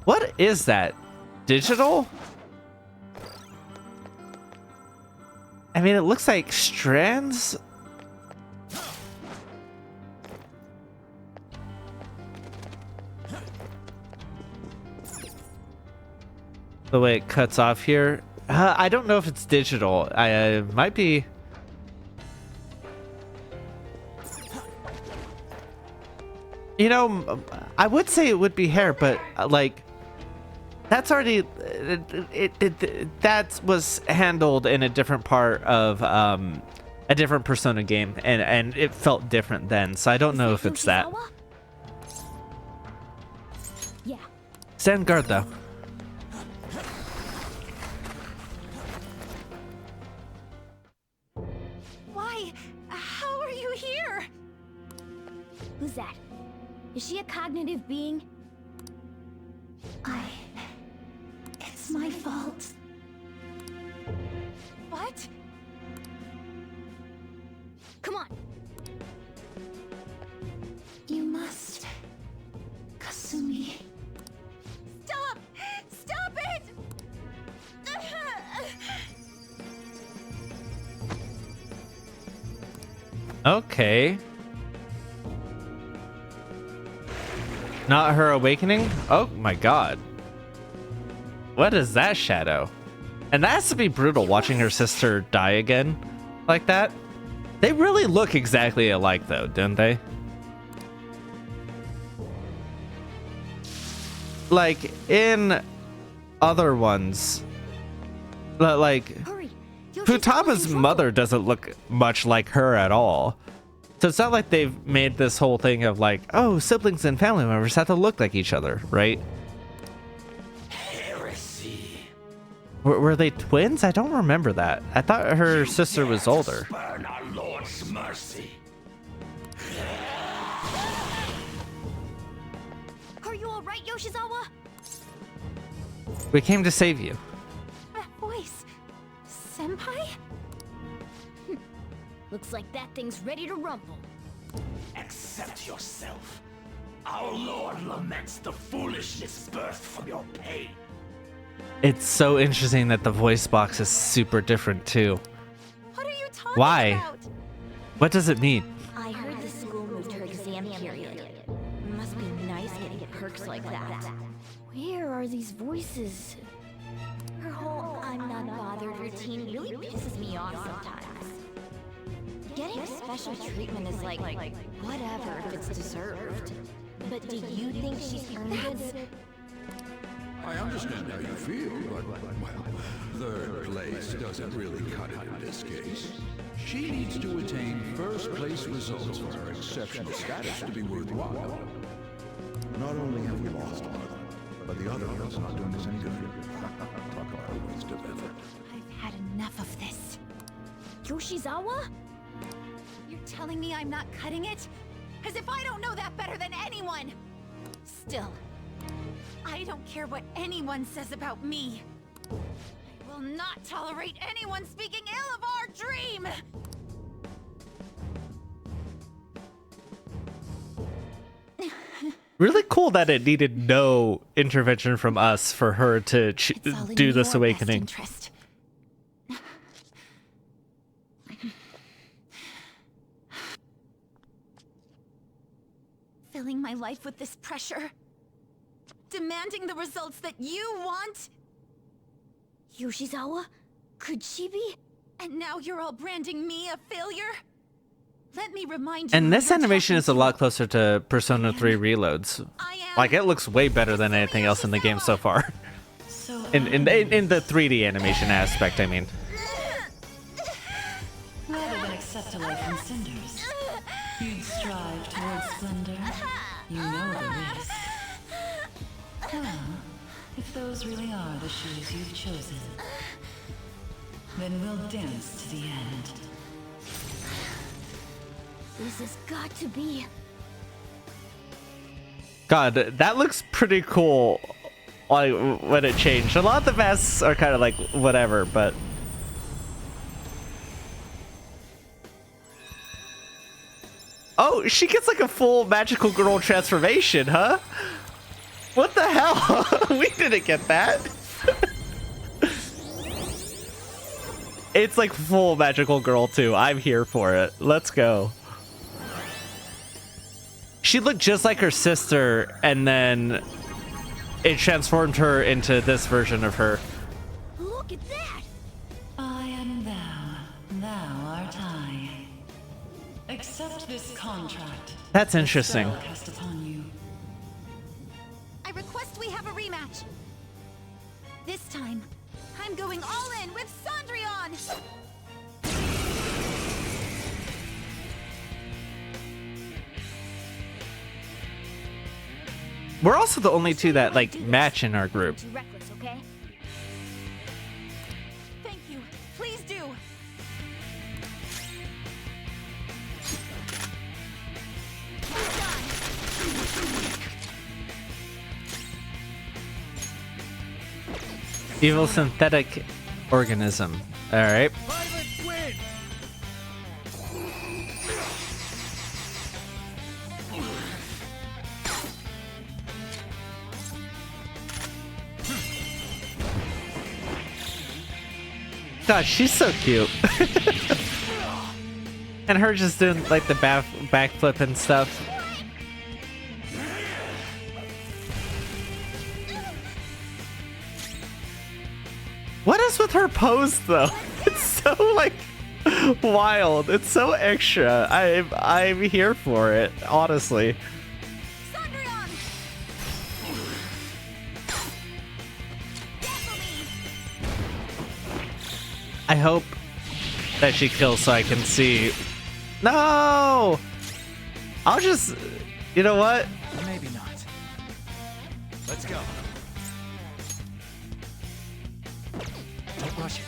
Speaker 3: What is that? Digital? I mean, it looks like strands. The way it cuts off here. I don't know if it's digital. I might be. You know, I would say it would be hair, but like, that's already that was handled in a different part of a different Persona game, and it felt different then. So I don't know if it's that.
Speaker 9: Yeah.
Speaker 3: Stand guard though.
Speaker 6: Why? How are you here?
Speaker 9: Who's that? Is she a cognitive being?
Speaker 6: It's my fault. What?
Speaker 9: Come on.
Speaker 6: You must. Kasumi. Stop! Stop it!
Speaker 3: Okay. Not her awakening? Oh my god. What is that shadow? And that has to be brutal watching her sister die again like that. They really look exactly alike though, don't they? Like in other ones, like Futama's mother doesn't look much like her at all. So it's not like they've made this whole thing of like, oh, siblings and family members have to look like each other, right?
Speaker 16: Heresy.
Speaker 3: Were they twins? I don't remember that. I thought her sister was older.
Speaker 16: Spurn our Lord's mercy.
Speaker 9: Are you all right, Yoshizawa?
Speaker 3: We came to save you.
Speaker 6: That voice. Senpai?
Speaker 9: Looks like that thing's ready to rumble.
Speaker 16: Accept yourself. Our Lord laments the foolishness birthed from your pain.
Speaker 3: It's so interesting that the voice box is super different too.
Speaker 6: What are you talking
Speaker 3: Why?
Speaker 6: about?
Speaker 3: What does it mean?
Speaker 9: I heard the school moved her exam period. Must be nice getting perks like that. Where are these voices? Her whole I'm not bothered routine really pisses me off sometimes. Getting special treatment is like whatever if it's deserved. But do you think she's earned it?
Speaker 7: I understand how you feel, but, well, third place doesn't really cut it in this case. She needs to attain first place results for her exceptional status to be worthwhile.
Speaker 11: Not only have we lost one of them, but the other one's not doing us any good.
Speaker 7: Talk about a waste of effort.
Speaker 6: I've had enough of this.
Speaker 9: Yoshizawa?
Speaker 6: You're telling me I'm not cutting it? As if I don't know that better than anyone! Still, I don't care what anyone says about me. I will not tolerate anyone speaking ill of our dream!
Speaker 3: Really cool that it needed no intervention from us for her to do this awakening.
Speaker 6: Filling my life with this pressure. Demanding the results that you want.
Speaker 9: Yoshizawa? Could she be?
Speaker 6: And now you're all branding me a failure? Let me remind you.
Speaker 3: And this animation is a lot closer to Persona 3 Reloads. Like, it looks way better than anything else in the game so far. In the 3D animation aspect, I mean.
Speaker 17: Rather than accept a life from cinders, you'd strive towards splendor. You know the risk. Well, if those really are the shoes you've chosen, then we'll dance to the end.
Speaker 9: This has got to be...
Speaker 3: God, that looks pretty cool. Like, when it changed. A lot of the masks are kind of like, whatever, but... Oh, she gets like a full magical girl transformation, huh? What the hell? We didn't get that. It's like full magical girl too. I'm here for it. Let's go. She looked just like her sister, and then it transformed her into this version of her.
Speaker 9: Look at that!
Speaker 17: I am thou art I. Accept this contract.
Speaker 3: That's interesting.
Speaker 17: Spell cast upon you.
Speaker 6: I request we have a rematch. This time, I'm going all in with Cendrillon!
Speaker 3: We're also the only two that like match in our group.
Speaker 9: Too reckless, okay?
Speaker 6: Thank you. Please do.
Speaker 3: Evil synthetic organism. All right. God, she's so cute. And her just doing like the backflip and stuff. What is with her pose though? It's so like wild. It's so extra. I'm here for it, honestly. I hope that she kills so I can see. No! I'll just, you know what?
Speaker 16: Maybe not. Let's go. Don't rush it.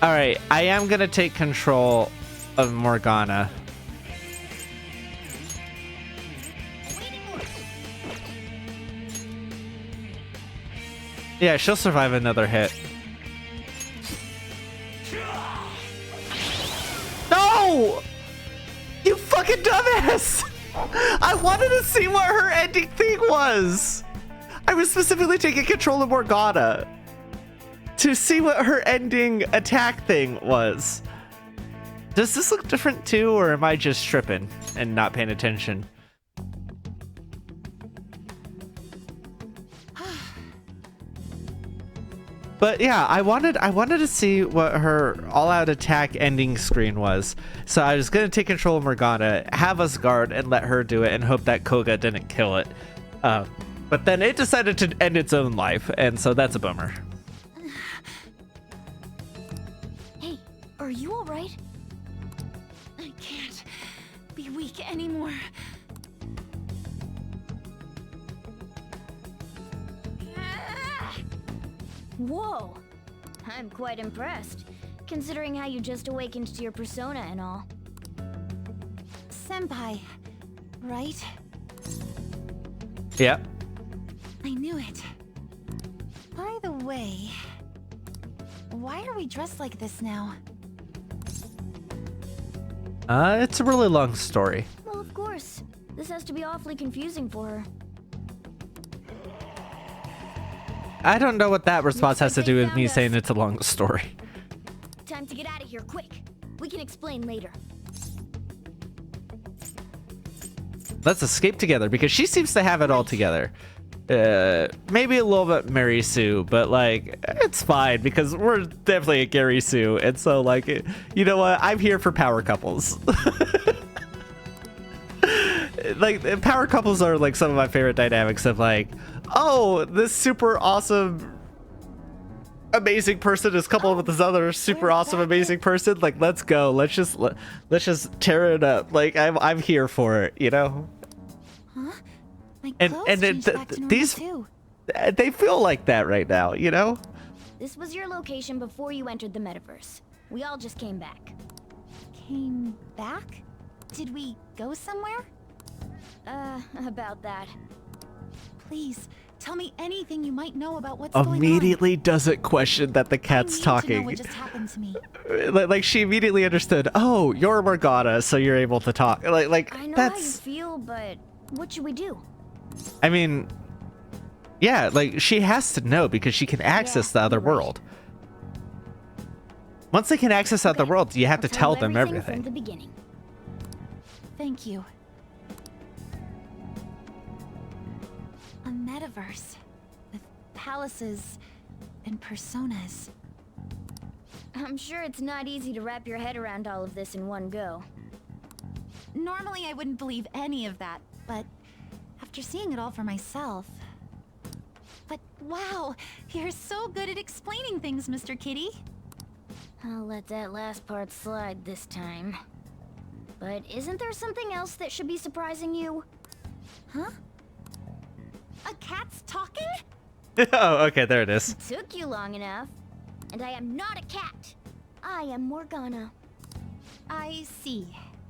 Speaker 3: All right, I am gonna take control of Morgana. Yeah, she'll survive another hit. No! You fucking dumbass! I wanted to see what her ending thing was. I was specifically taking control of Morgana to see what her ending attack thing was. Does this look different too, or am I just tripping and not paying attention? But yeah, I wanted to see what her all-out attack ending screen was. So I was gonna take control of Morgana, have us guard, and let her do it, and hope that Koga didn't kill it. But then it decided to end its own life, and so that's a bummer.
Speaker 9: Hey, are you all right?
Speaker 6: I can't be weak anymore.
Speaker 9: Whoa! I'm quite impressed, considering how you just awakened to your persona and all.
Speaker 6: Senpai, right?
Speaker 3: Yep.
Speaker 6: I knew it. By the way, why are we dressed like this now?
Speaker 3: It's a really long story.
Speaker 9: Well, of course. This has to be awfully confusing for her.
Speaker 3: I don't know what that response has to do with me saying it's a long story.
Speaker 9: Time to get out of here, quick. We can explain later.
Speaker 3: Let's escape together because she seems to have it all together. Maybe a little bit Mary Sue, but like it's fine because we're definitely a Gary Sue, and so like you know what? I'm here for power couples. Like power couples are like some of my favorite dynamics of like, oh, this super awesome amazing person is coupled with this other super awesome amazing person. Like let's go. Let's just tear it up. Like I'm here for it, you know?
Speaker 6: Huh? My
Speaker 3: And these
Speaker 6: too.
Speaker 3: they feel like that right now, you know?
Speaker 9: This was your location before you entered the metaverse. We all just came back.
Speaker 6: Came back? Did we go somewhere?
Speaker 9: About that.
Speaker 6: Please, tell me anything you might know about what's going on.
Speaker 3: Immediately doesn't question that the cat's talking.
Speaker 6: To know what just happened to me.
Speaker 3: Like she immediately understood. Oh, you're Morgana, so you're able to talk. Like
Speaker 9: I know
Speaker 3: that's.
Speaker 9: how you feel, but what should we do?
Speaker 3: I mean, yeah, like she has to know because she can access the other world. Once they can access the other world, you have to tell them everything.
Speaker 9: From the beginning.
Speaker 6: Thank you. A metaverse with palaces and personas.
Speaker 9: I'm sure it's not easy to wrap your head around all of this in one go.
Speaker 6: Normally I wouldn't believe any of that, but after seeing it all for myself... But wow, you're so good at explaining things, Mr. Kitty.
Speaker 9: I'll let that last part slide this time. But isn't there something else that should be surprising you?
Speaker 6: Huh? A cat's talking?
Speaker 3: Oh, okay, there it is.
Speaker 9: Took you long enough. And I am not a cat. I am Morgana.
Speaker 6: I see.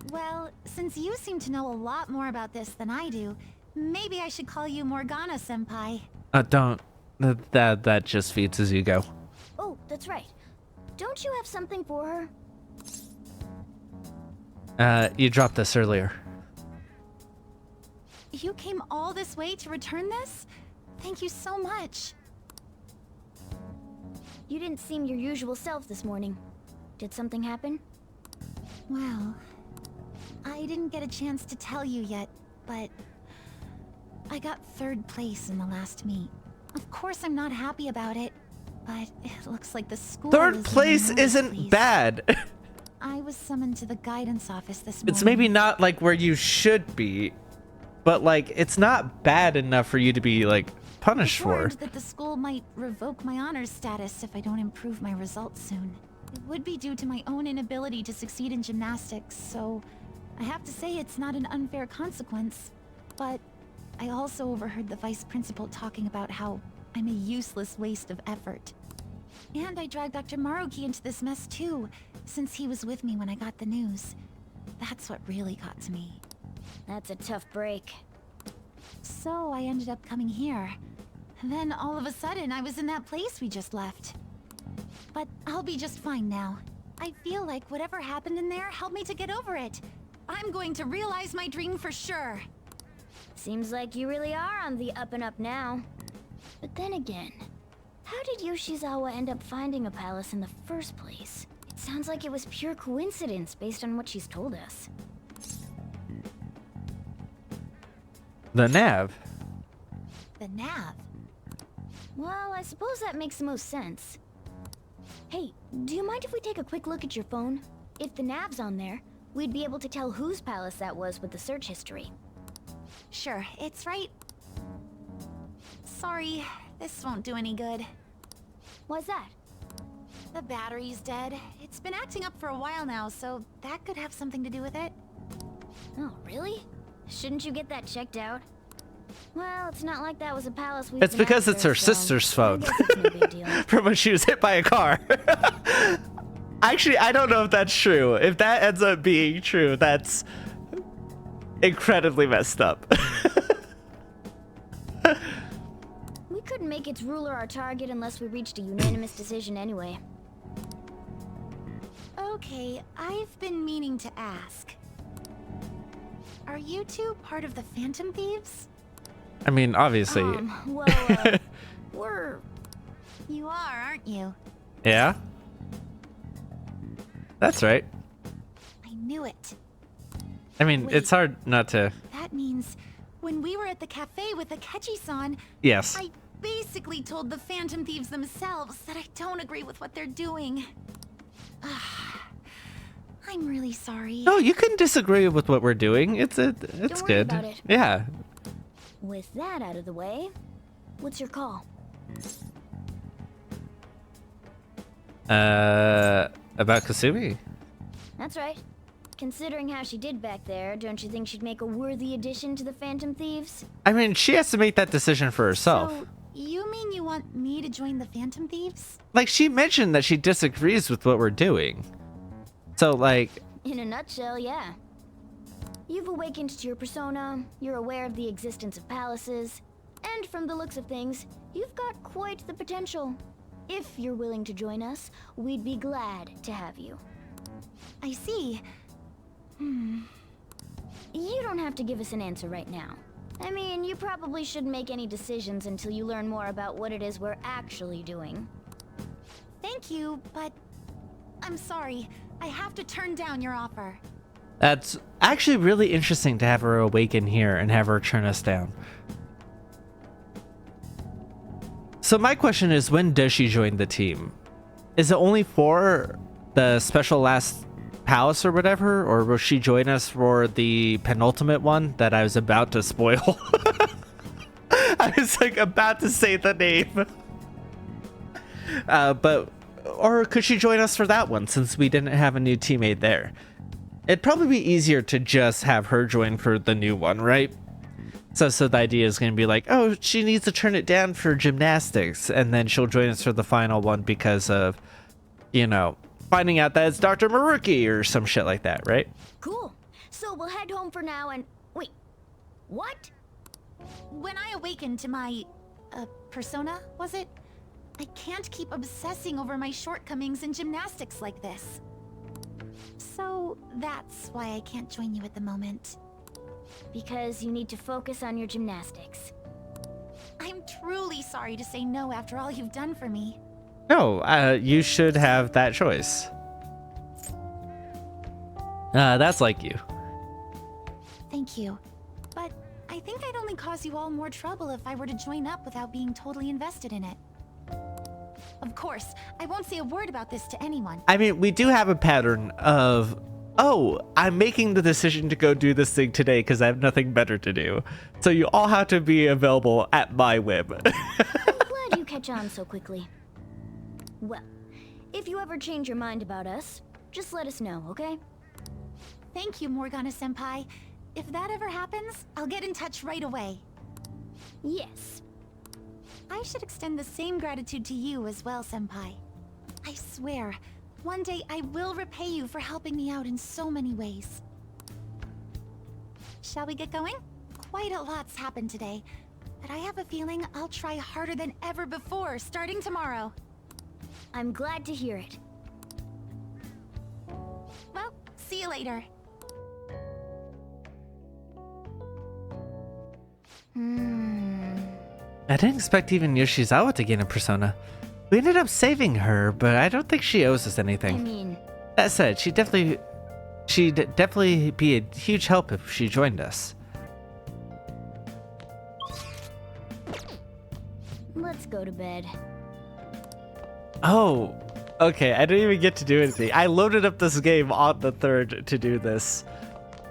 Speaker 6: Well, since you seem to know a lot more about this than I do, maybe I should call you Morgana-senpai.
Speaker 3: Don't. That just feeds his ego.
Speaker 9: Oh, that's right. Don't you have something for her?
Speaker 3: You dropped this earlier.
Speaker 6: You came all this way to return this? Thank you so much.
Speaker 9: You didn't seem your usual self this morning. Did something happen?
Speaker 6: Well, I didn't get a chance to tell you yet, but I got 3rd place in the last meet. Of course I'm not happy about it, but it looks like the school
Speaker 3: 3rd place isn't bad.
Speaker 6: I was summoned to the guidance office this morning.
Speaker 3: It's maybe not like where you should be, but like it's not bad enough for you to be like punished for.
Speaker 6: Warned that the school might revoke my honors status if I don't improve my results soon. It would be due to my own inability to succeed in gymnastics, so I have to say it's not an unfair consequence. But I also overheard the vice principal talking about how I'm a useless waste of effort. And I dragged Dr. Maruki into this mess too, since he was with me when I got the news. That's what really got to me.
Speaker 9: That's a tough break.
Speaker 6: So I ended up coming here. Then all of a sudden I was in that place we just left. But I'll be just fine now. I feel like whatever happened in there helped me to get over it. I'm going to realize my dream for sure.
Speaker 9: Seems like you really are on the up and up now. But then again, how did Yoshizawa end up finding a palace in the first place? It sounds like it was pure coincidence based on what she's told us.
Speaker 3: The nav.
Speaker 6: The nav?
Speaker 9: Well, I suppose that makes the most sense. Hey, do you mind if we take a quick look at your phone? If the nav's on there, we'd be able to tell whose palace that was with the search history.
Speaker 6: Sure, it's right... Sorry, this won't do any good.
Speaker 9: Why's that?
Speaker 6: The battery's dead. It's been acting up for a while now, so that could have something to do with it.
Speaker 9: Oh, really? Shouldn't you get that checked out? Well, it's not like that was a palace we.
Speaker 3: It's because it's her sister's phone. From when she was hit by a car. Actually, I don't know if that's true. If that ends up being true, that's incredibly messed up.
Speaker 9: We couldn't make its ruler our target unless we reached a unanimous decision anyway.
Speaker 6: Okay, I've been meaning to ask. Are you two part of the Phantom Thieves?
Speaker 3: I mean, obviously.
Speaker 9: Well,
Speaker 6: You are, aren't you?
Speaker 3: Yeah? That's right.
Speaker 6: I knew it.
Speaker 3: I mean,
Speaker 6: Wait.
Speaker 3: it's hard not to...
Speaker 6: That means when we were at the cafe with Akechi-san,
Speaker 3: Yes.
Speaker 6: I basically told the Phantom Thieves themselves that I don't agree with what they're doing. I'm really sorry.
Speaker 3: No, you can disagree with what we're doing. It's
Speaker 9: worry
Speaker 3: good.
Speaker 9: about it.
Speaker 3: Yeah.
Speaker 9: with that out of the way, what's your call?
Speaker 3: About Kasumi?
Speaker 9: That's right. Considering how she did back there, don't you think she'd make a worthy addition to the Phantom Thieves?
Speaker 3: I mean, she has to make that decision for herself.
Speaker 6: So, you mean you want me to join the Phantom Thieves?
Speaker 3: Like, she mentioned that she disagrees with what we're doing. So, like...
Speaker 9: In a nutshell, yeah. You've awakened to your persona, you're aware of the existence of palaces, and from the looks of things, you've got quite the potential. If you're willing to join us, we'd be glad to have you.
Speaker 6: I see.
Speaker 9: You don't have to give us an answer right now. I mean, you probably shouldn't make any decisions until you learn more about what it is we're actually doing.
Speaker 6: Thank you, but I'm sorry. I have to turn down your offer.
Speaker 3: That's actually really interesting to have her awaken here and have her turn us down. So my question is, when does she join the team? Is it only for the special last palace or whatever? Or will she join us for the penultimate one that I was about to spoil? I was like about to say the name. Or could she join us for that one since we didn't have a new teammate there? It'd probably be easier to just have her join for the new one, right? So the idea is going to be like, oh, she needs to turn it down for gymnastics, and then she'll join us for the final one because of, you know, finding out that it's Dr. Maruki or some shit like that, right?
Speaker 9: Cool. So we'll head home for now and... Wait. What?
Speaker 6: When I awakened to my... persona, was it? I can't keep obsessing over my shortcomings in gymnastics like this. So that's why I can't join you at the moment.
Speaker 9: Because you need to focus on your gymnastics.
Speaker 6: I'm truly sorry to say no after all you've done for me.
Speaker 3: No, you should have that choice. That's like you.
Speaker 6: Thank you. But I think I'd only cause you all more trouble if I were to join up without being totally invested in it. Of course, I won't say a word about this to anyone.
Speaker 3: I mean, we do have a pattern of, oh, I'm making the decision to go do this thing today because I have nothing better to do. So you all have to be available at my whim.
Speaker 9: I'm glad you catch on so quickly. Well, if you ever change your mind about us, just let us know, okay?
Speaker 6: Thank you, Morgana-senpai. If that ever happens, I'll get in touch right away.
Speaker 9: Yes.
Speaker 6: I should extend the same gratitude to you as well, senpai. I swear, one day I will repay you for helping me out in so many ways. Shall we get going? Quite a lot's happened today, but I have a feeling I'll try harder than ever before starting tomorrow.
Speaker 9: I'm glad to hear it.
Speaker 6: Well, see you later.
Speaker 3: I didn't expect even Yoshizawa to gain a persona. We ended up saving her, but I don't think she owes us anything.
Speaker 9: I mean...
Speaker 3: That said, she'd definitely be a huge help if she joined us.
Speaker 9: Let's go to bed.
Speaker 3: Oh, okay. I didn't even get to do anything. I loaded up this game on the 3rd to do this,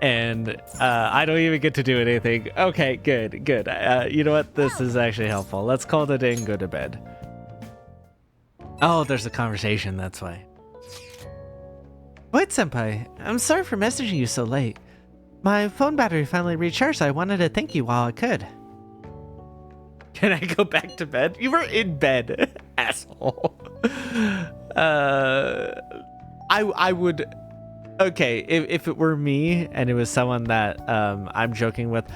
Speaker 3: and I don't even get to do anything. Okay, good. You know what? This is actually helpful. Let's call it a day and go to bed. Oh, there's a conversation, that's why. Wait, senpai. I'm sorry for messaging you so late. My phone battery finally recharged, so I wanted to thank you while I could. Can I go back to bed? You were in bed, asshole. I would... Okay, if it were me and it was someone that I'm joking with,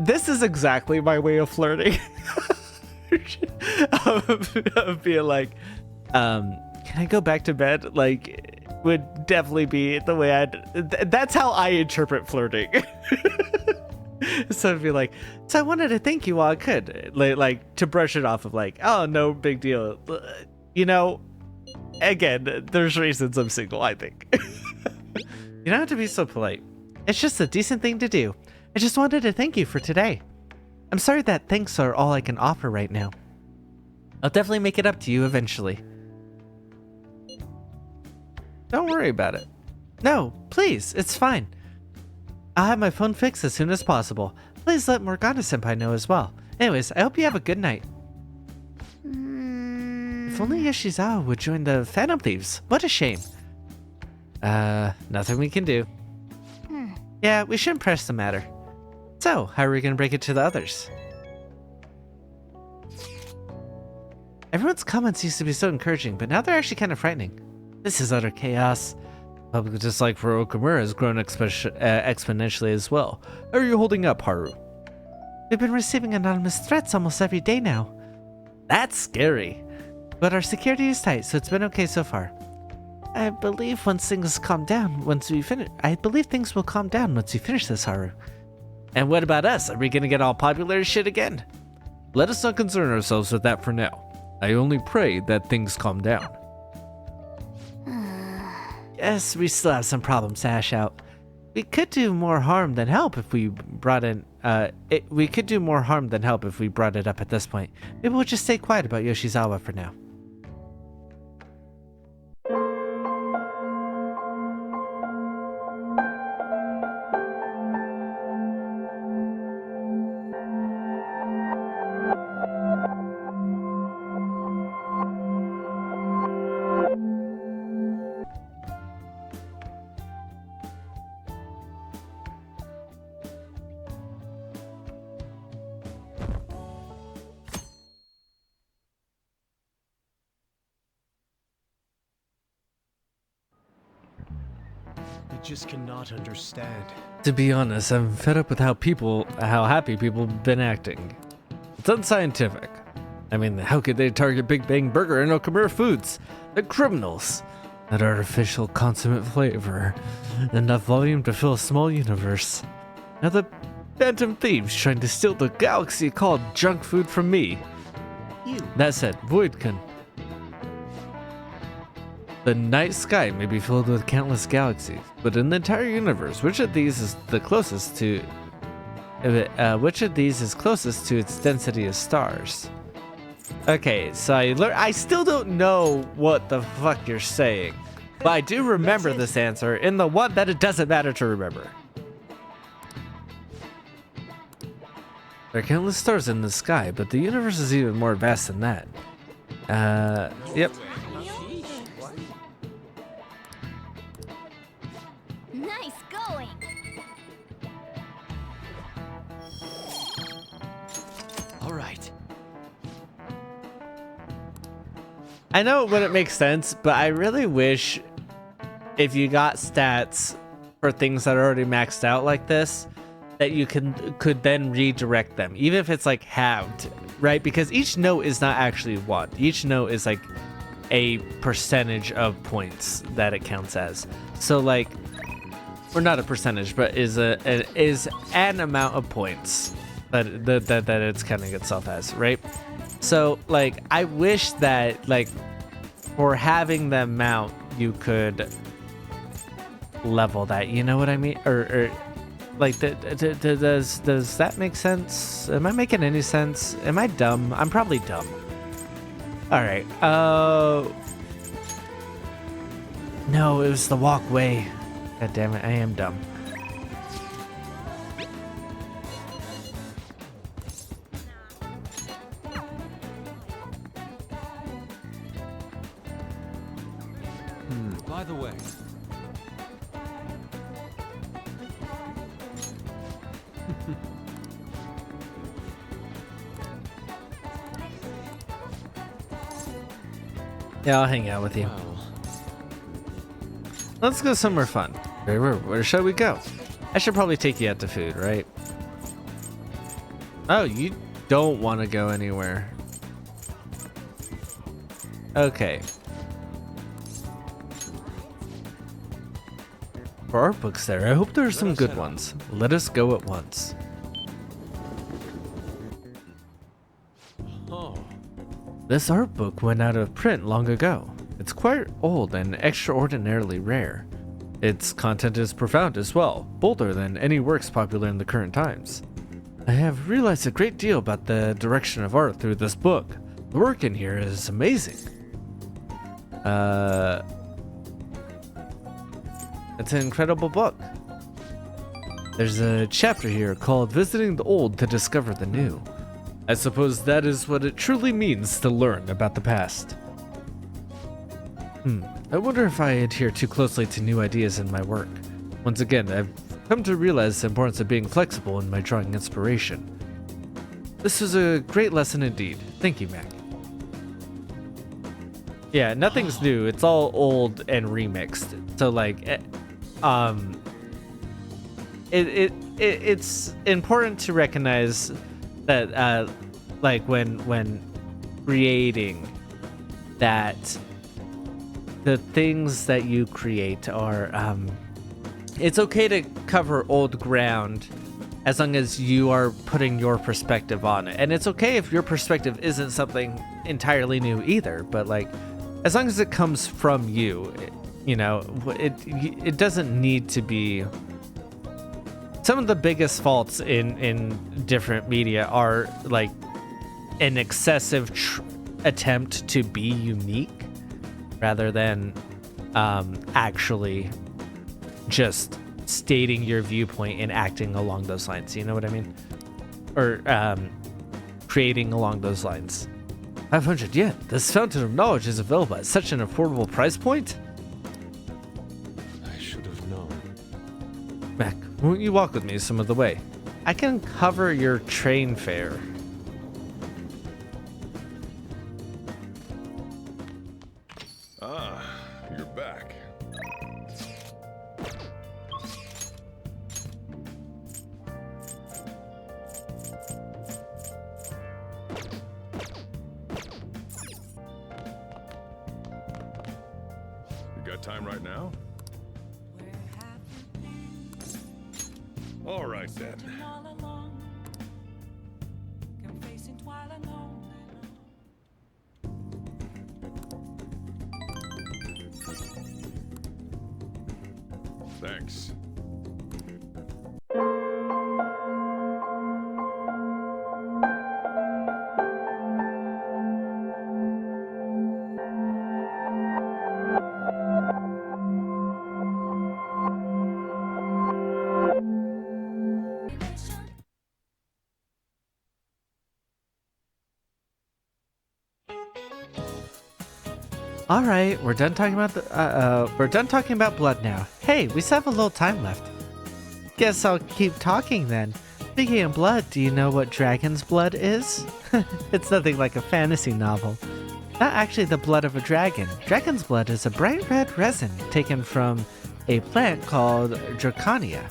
Speaker 3: this is exactly my way of flirting. of being like, can I go back to bed? Like, would definitely be the way that's how I interpret flirting. So it'd be like, so I wanted to thank you while I could, like to brush it off of like, oh, no big deal. You know, again, there's reasons I'm single, I think. You don't have to be so polite. It's just a decent thing to do. I just wanted to thank you for today. I'm sorry that thanks are all I can offer right now. I'll definitely make it up to you eventually. Don't worry about it. No, please, it's fine. I'll have my phone fixed as soon as possible. Please let Morgana-senpai know as well. Anyways, I hope you have a good night. If only Yoshizawa would join the Phantom Thieves. What a shame. Nothing we can do. Yeah, we shouldn't press the matter. So, how are we gonna break it to the others? Everyone's comments used to be so encouraging, but now they're actually kind of frightening. This is utter chaos. Public dislike for Okamura has grown exponentially as well. How are you holding up, Haru? We've been receiving anonymous threats almost every day now. That's scary. But our security is tight, so it's been okay so far. I believe things will calm down once we finish this, Haru. And what about us? Are we gonna get all popular as shit again? Let us not concern ourselves with that for now. I only pray that things calm down. Yes, we still have some problems to hash out. We could do more harm than help if we brought it up at this point. Maybe we'll just stay quiet about Yoshizawa for now.
Speaker 12: I just cannot understand.
Speaker 3: To be honest, I'm fed up with how happy people have been acting. It's unscientific. I mean, how could they target Big Bang Burger and Okamura Foods? They're criminals. That artificial consummate flavor. Enough volume to fill a small universe. Now the Phantom Thieves trying to steal the galaxy called junk food from me. That said, Voidkin. The night sky may be filled with countless galaxies, but in the entire universe, which of these is closest to its density of stars? Okay, so I still don't know what the fuck you're saying, but I do remember this answer in the one that it doesn't matter to remember. There are countless stars in the sky, but the universe is even more vast than that. Yep.
Speaker 9: Nice going.
Speaker 8: All right.
Speaker 3: I know it wouldn't make sense, but I really wish if you got stats for things that are already maxed out like this, that you could then redirect them, even if it's like halved, right? Because each note is not actually one. Each note is like a percentage of points that it counts as. So like, or not a percentage, but is an amount of points that it's counting itself as, right? So like, I wish that like for having them mount, you could level that. You know what I mean? Or like, does that make sense? Am I making any sense? Am I dumb? I'm probably dumb. All right. No, it was the walkway. God damn it, I am dumb.
Speaker 7: By the way,
Speaker 3: yeah, I'll hang out with you. Let's go somewhere fun. Where shall we go? I should probably take you out to food, right? Oh, you don't want to go anywhere. Okay. for art books there. I hope there are some good ones. Let us go at once. This art book went out of print long ago. It's quite old and extraordinarily rare. Its content is profound as well, bolder than any works popular in the current times. I have realized a great deal about the direction of art through this book. The work in here is amazing. It's an incredible book. There's a chapter here called Visiting the Old to Discover the New. I suppose that is what it truly means to learn about the past. I wonder if I adhere too closely to new ideas in my work. Once again, I've come to realize the importance of being flexible in my drawing inspiration. This was a great lesson indeed. Thank you, Mac. Yeah, nothing's new. It's all old and remixed. So like, it's important to recognize that, like when creating, that the things that you create are, it's okay to cover old ground as long as you are putting your perspective on it. And it's okay if your perspective isn't something entirely new either, but like, as long as it comes from you, you know, it doesn't need to be. Some of the biggest faults in different media are like an excessive attempt to be unique rather than actually just stating your viewpoint and acting along those lines. You know what I mean? Or creating along those lines. 500 yen. This fountain of knowledge is available at such an affordable price point?
Speaker 5: I should have known.
Speaker 3: Mac, won't you walk with me some of the way? I can cover your train fare.
Speaker 5: Ah, you're back. You got time right now? All right then. Thanks.
Speaker 3: All right, we're done talking about blood now. Hey, we still have a little time left. Guess I'll keep talking then. Speaking of blood, do you know what dragon's blood is? It's nothing like a fantasy novel. Not actually the blood of a dragon. Dragon's blood is a bright red resin taken from a plant called Draconia.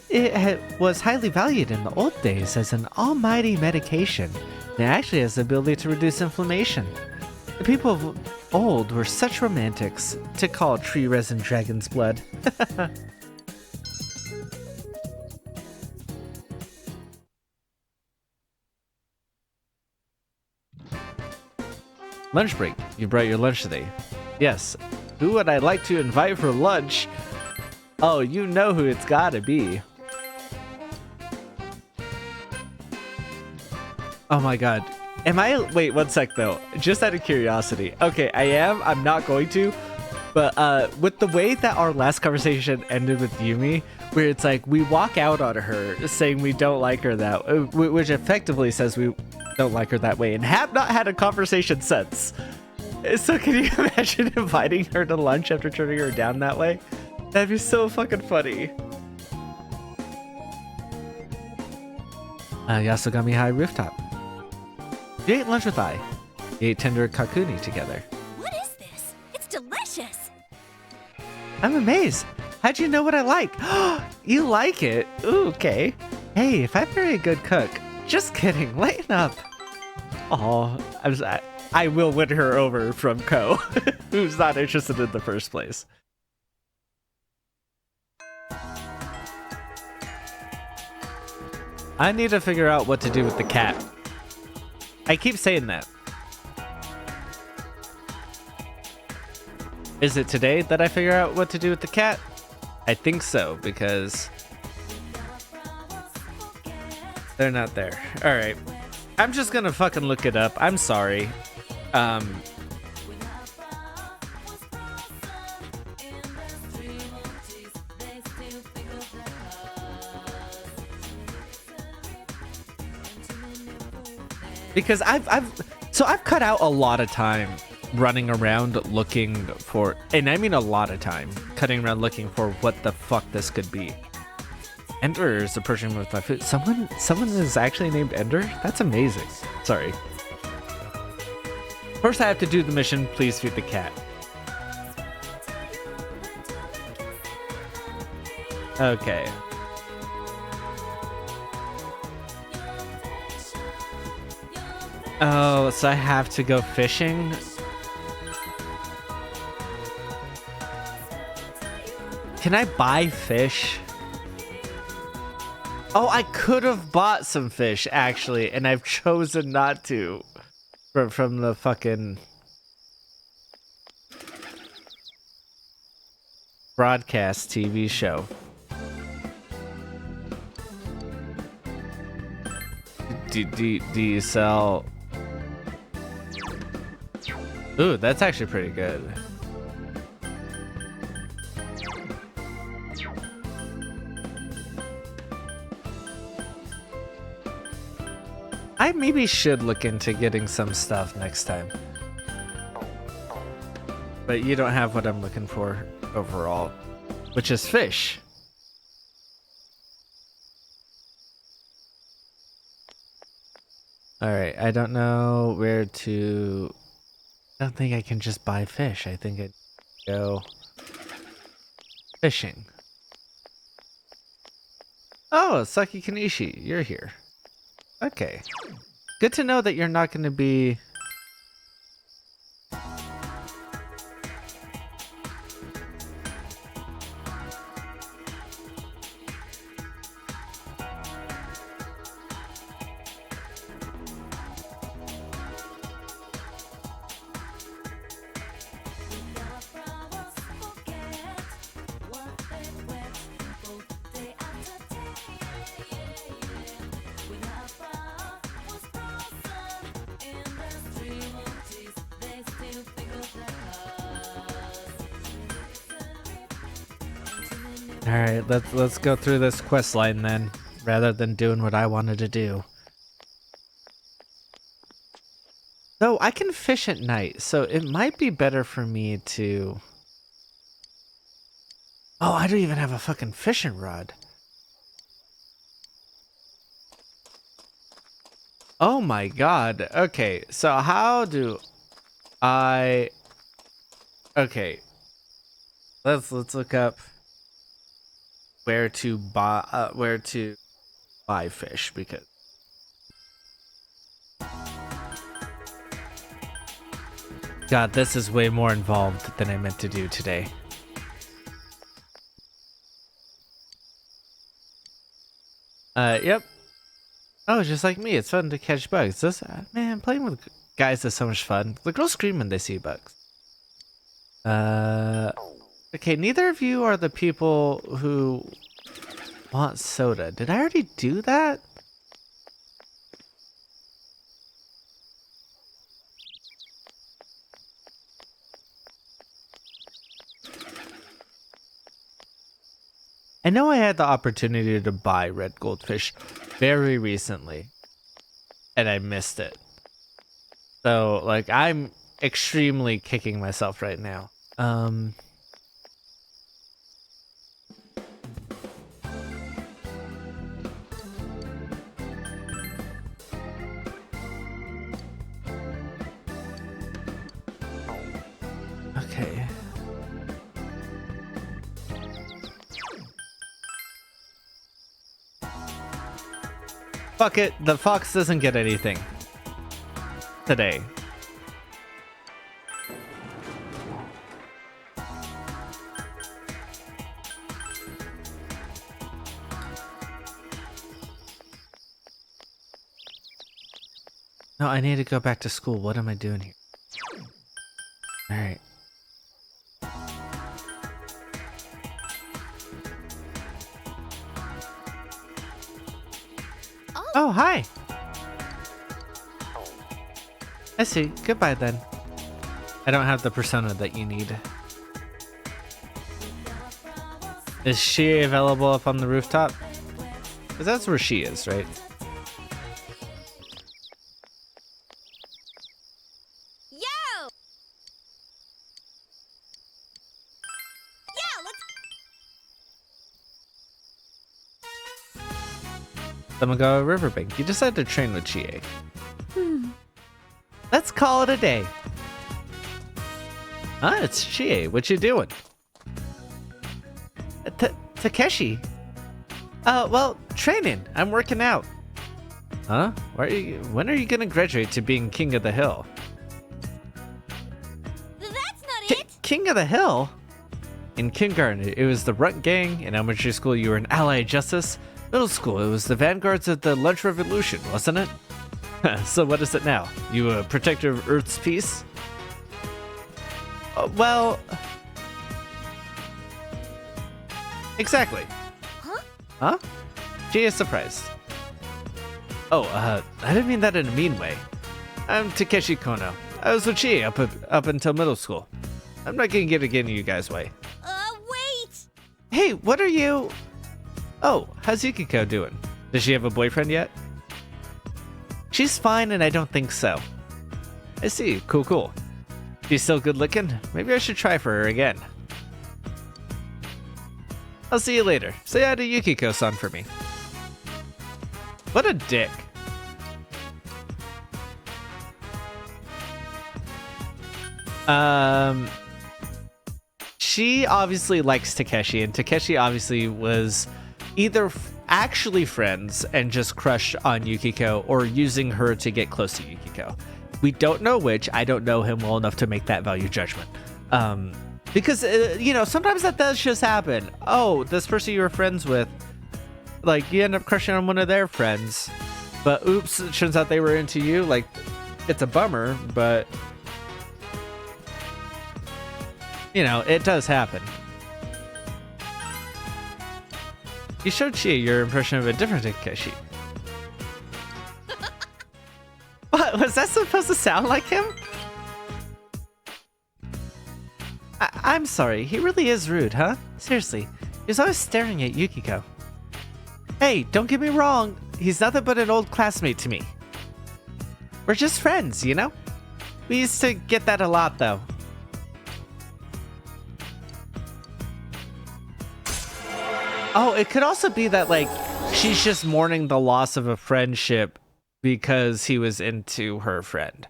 Speaker 3: It was highly valued in the old days as an almighty medication. It actually has the ability to reduce inflammation. The people of old were such romantics to call tree resin dragon's blood. Lunch break. You brought your lunch today. Yes. Who would I like to invite for lunch? Oh, you know who it's gotta be. Oh my god. Am I? Wait, one sec though. Just out of curiosity. Okay, I am. I'm not going to. But with the way that our last conversation ended with Yumi, where it's like we walk out on her saying we don't like her that, which effectively says we don't like her that way, and have not had a conversation since. So can you imagine inviting her to lunch after turning her down that way? That'd be so fucking funny. Yasogami High Rooftop. You ate lunch with I. We ate tender kakuni together.
Speaker 6: What is this? It's delicious.
Speaker 3: I'm amazed. How'd you know what I like? You like it? Ooh, okay. Hey, if I'm very a good cook. Just kidding. Lighten up. Oh, I will win her over from Ko, who's not interested in the first place. I need to figure out what to do with the cat. I keep saying that. Is it today that I figure out what to do with the cat? I think so, because they're not there. All right. I'm just gonna fucking look it up. I'm sorry. Because I've cut out a lot of time running around looking for, and I mean a lot of time cutting around looking for what the fuck this could be. Ender is approaching with my food. Someone is actually named Ender? That's amazing. Sorry. First I have to do the mission, please feed the cat. Okay. Oh, so I have to go fishing? Can I buy fish? Oh, I could have bought some fish, actually, and I've chosen not to. From the fucking broadcast TV show. Do you sell... Ooh, that's actually pretty good. I maybe should look into getting some stuff next time. But you don't have what I'm looking for overall, which is fish. Alright, I don't know where to... I don't think I can just buy fish. I think I'd go fishing. Oh, Saki Kanishi, you're here. Okay. Good to know that you're not going to be... Alright, let's go through this quest line then, rather than doing what I wanted to do. Though I can fish at night, so it might be better for me to... Oh, I don't even have a fucking fishing rod. Oh my god. Okay, so how do I... Okay. Let's look up where to buy fish, because God, this is way more involved than I meant to do today. Yep. Oh, just like me, it's fun to catch bugs. This man, playing with guys is so much fun. The girls scream when they see bugs. Okay, neither of you are the people who want soda. Did I already do that? I know I had the opportunity to buy red goldfish very recently, and I missed it. So, like, I'm extremely kicking myself right now. Okay. Fuck it, the fox doesn't get anything today. no, I need to go back to school. What am I doing here? All right. Oh, hi. I see. Goodbye then. I don't have the persona that you need. Is she available up on the rooftop? Because that's where she is, right?
Speaker 2: Yo! Yeah, let's...
Speaker 3: Samaga Riverbank. You decided to train with Chie. Let's call it a day. Ah, it's Chie. What you doing? Takeshi. Well, training. I'm working out. Huh? When are you gonna graduate to being King of the Hill?
Speaker 2: That's not it!
Speaker 3: King of the Hill? In kindergarten, it was the Runt Gang. In elementary school, you were an Ally of Justice. Middle school, it was the vanguards of the Lunch Revolution, wasn't it? So what is it now? You a protector of Earth's peace? Well... Exactly.
Speaker 2: Huh?
Speaker 3: Huh? She is surprised. Oh, I didn't mean that in a mean way. I'm Takeshi Kono. I was with Chie up until middle school. I'm not gonna get in you guys' way.
Speaker 2: Wait!
Speaker 3: Hey, what are you... Oh, how's Yukiko doing? Does she have a boyfriend yet? She's fine, and I don't think so. I see. Cool. She's still good looking? Maybe I should try for her again. I'll see you later. Say hi to Yukiko-san for me. What a dick. She obviously likes Takeshi, and Takeshi obviously was either actually friends and just crushed on Yukiko, or using her to get close to Yukiko. We don't know which. I don't know him well enough to make that value judgment. Because, sometimes that does just happen. Oh, this person you were friends with, like, you end up crushing on one of their friends. But oops, it turns out they were into you. Like, it's a bummer, but... it does happen. You showed Chie your impression of a different Takeshi. What? Was that supposed to sound like him? I'm sorry, he really is rude, huh? Seriously, he's always staring at Yukiko. Hey, don't get me wrong, he's nothing but an old classmate to me. We're just friends, you know? We used to get that a lot, though. Oh, it could also be that, like, she's just mourning the loss of a friendship because he was into her friend.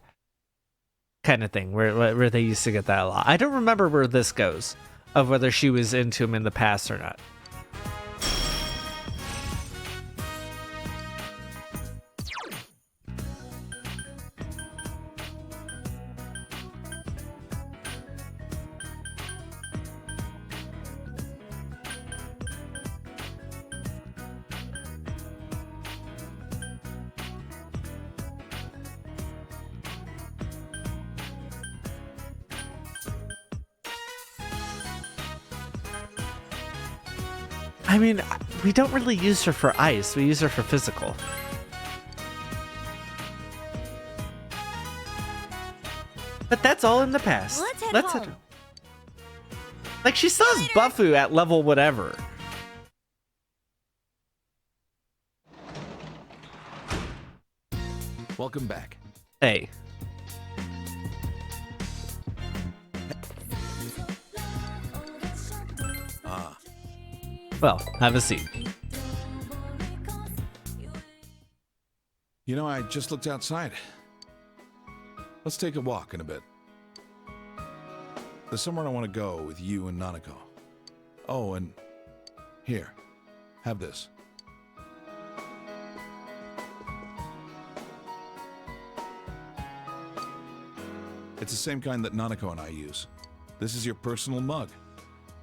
Speaker 3: Kind of thing, where they used to get that a lot. I don't remember where this goes, of whether she was into him in the past or not. I mean, we don't really use her for ice. We use her for physical. But that's all in the past.
Speaker 2: Let's head home.
Speaker 3: Like, she still has Buffu at level whatever.
Speaker 11: Welcome back.
Speaker 3: Hey. Well, have a seat.
Speaker 18: You know, I just looked outside. Let's take a walk in a bit. There's somewhere I want to go with you and Nanako. Oh, and here, have this. It's the same kind that Nanako and I use. This is your personal mug.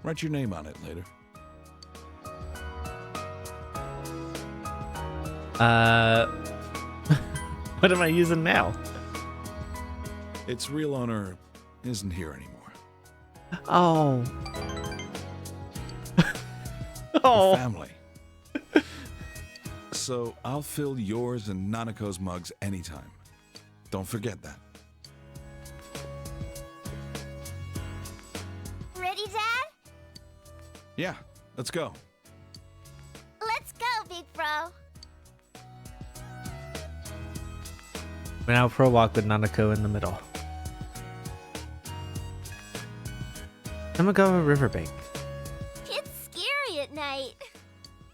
Speaker 18: Write your name on it later.
Speaker 3: What am I using now?
Speaker 18: Its real owner isn't here anymore.
Speaker 3: Oh.
Speaker 18: Oh. Family. So I'll fill yours and Nanako's mugs anytime. Don't forget that.
Speaker 19: Ready, Dad?
Speaker 18: Yeah, let's go.
Speaker 19: Let's go, Big Bro.
Speaker 3: We now pro walk with Nanako in the middle. Tamagawa Riverbank.
Speaker 19: It's scary at night.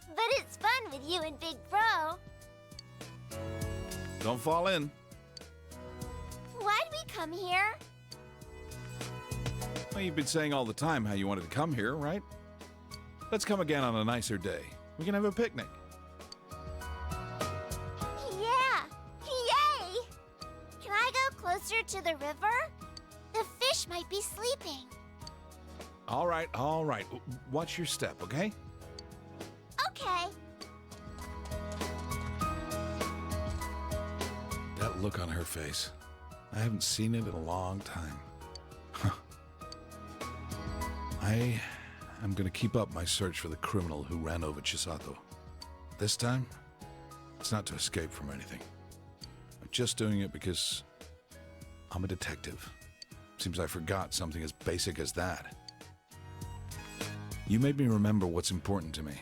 Speaker 19: But it's fun with you and Big Bro.
Speaker 18: Don't fall in.
Speaker 19: Why'd we come here?
Speaker 18: Well, you've been saying all the time how you wanted to come here, right? Let's come again on a nicer day. We can have a picnic.
Speaker 19: Yeah! Yay! Can I go closer to the river? The fish might be sleeping.
Speaker 18: All right, all right. Watch your step, okay?
Speaker 19: Okay.
Speaker 18: That look on her face. I haven't seen it in a long time. Huh. I am going to keep up my search for the criminal who ran over Chisato. This time, it's not to escape from anything. I'm just doing it because I'm a detective. Seems I forgot something as basic as that. You made me remember what's important to me.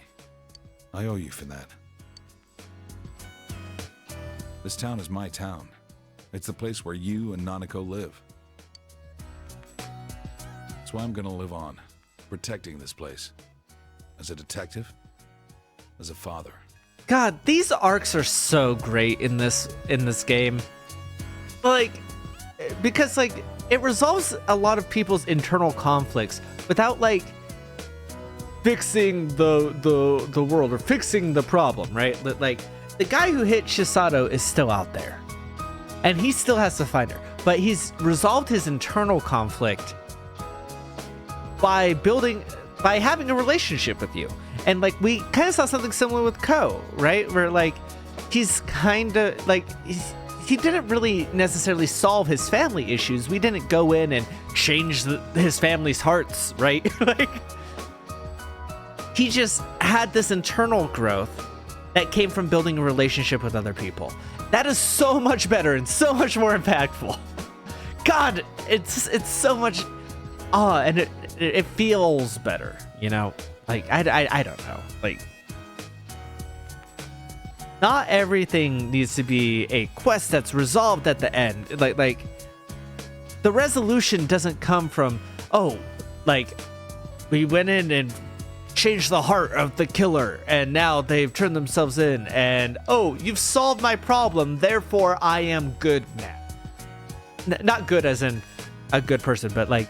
Speaker 18: I owe you for that. This town is my town. It's the place where you and Nanako live. That's why I'm gonna live on, protecting this place. As a detective, as a father.
Speaker 3: God, these arcs are so great in this game. Like, because like it resolves a lot of people's internal conflicts without like fixing the world or fixing the problem, right? Like the guy who hit Chisato is still out there, and he still has to find her. But he's resolved his internal conflict by having a relationship with you. And like we kind of saw something similar with Ko, right? Where like he's kind of like he didn't really necessarily solve his family issues. We didn't go in and change his family's hearts, right? Like he just had this internal growth that came from building a relationship with other people. That is so much better and so much more impactful. God, it's so much, and it feels better, you know? Like, I don't know. Like, not everything needs to be a quest that's resolved at the end. Like the resolution doesn't come from, oh, like, we went in and changed the heart of the killer, and now they've turned themselves in, and, oh, you've solved my problem, therefore I am good now. Not good as in a good person, but like,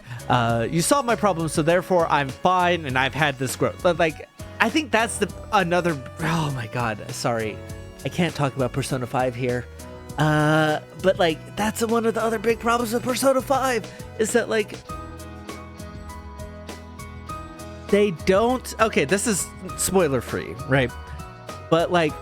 Speaker 3: you solved my problem, so therefore I'm fine and I've had this growth. But like, I think that's another, oh my god, sorry, I can't talk about Persona 5 here. But like, that's one of the other big problems with Persona 5 is that like, they don't, okay, this is spoiler free, right? But like,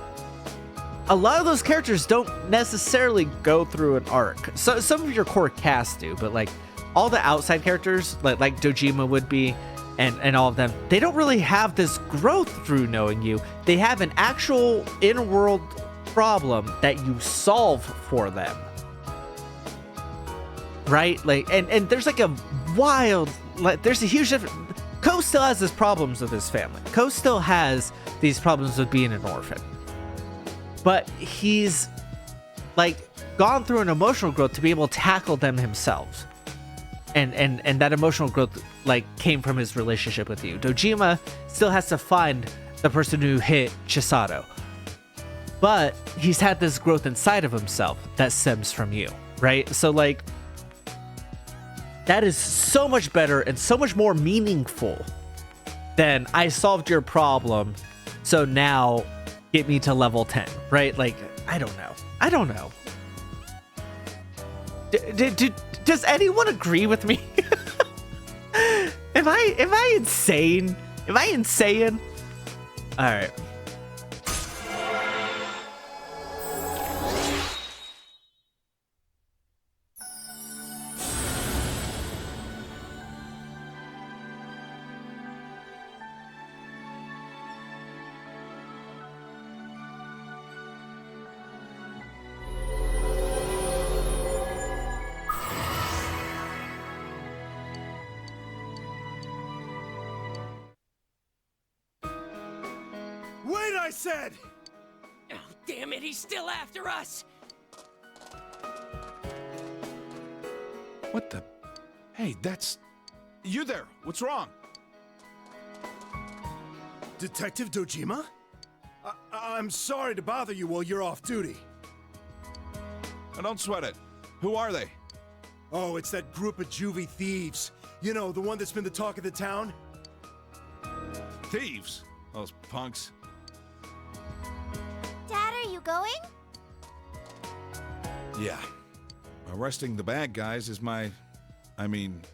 Speaker 3: a lot of those characters don't necessarily go through an arc. So some of your core cast do, but like all the outside characters, like Dojima would be, and all of them, they don't really have this growth through knowing you. They have an actual in-world problem that you solve for them, right? Like, and there's like a wild, like, there's a huge difference. Ko still has his problems with his family. Ko still has these problems with being an orphan. But he's like gone through an emotional growth to be able to tackle them himself. And that emotional growth like came from his relationship with you. Dojima still has to find the person who hit Chisato. But he's had this growth inside of himself that stems from you, right? So like, that is so much better and so much more meaningful than I solved your problem, so now get me to level 10, right? Like, I don't know. Does anyone agree with me? Am I insane? Am I insane? All right.
Speaker 20: Wait, I said!
Speaker 16: Oh, damn it, he's still after us!
Speaker 18: What the? Hey, that's...
Speaker 20: You there, what's wrong? Detective Dojima? I'm sorry to bother you while you're off duty.
Speaker 18: Now don't sweat it. Who are they?
Speaker 20: Oh, it's that group of juvie thieves. You know, the one that's been the talk of the town?
Speaker 18: Thieves? Those punks.
Speaker 19: Dad, are you going?
Speaker 18: Yeah. Arresting the bad guys is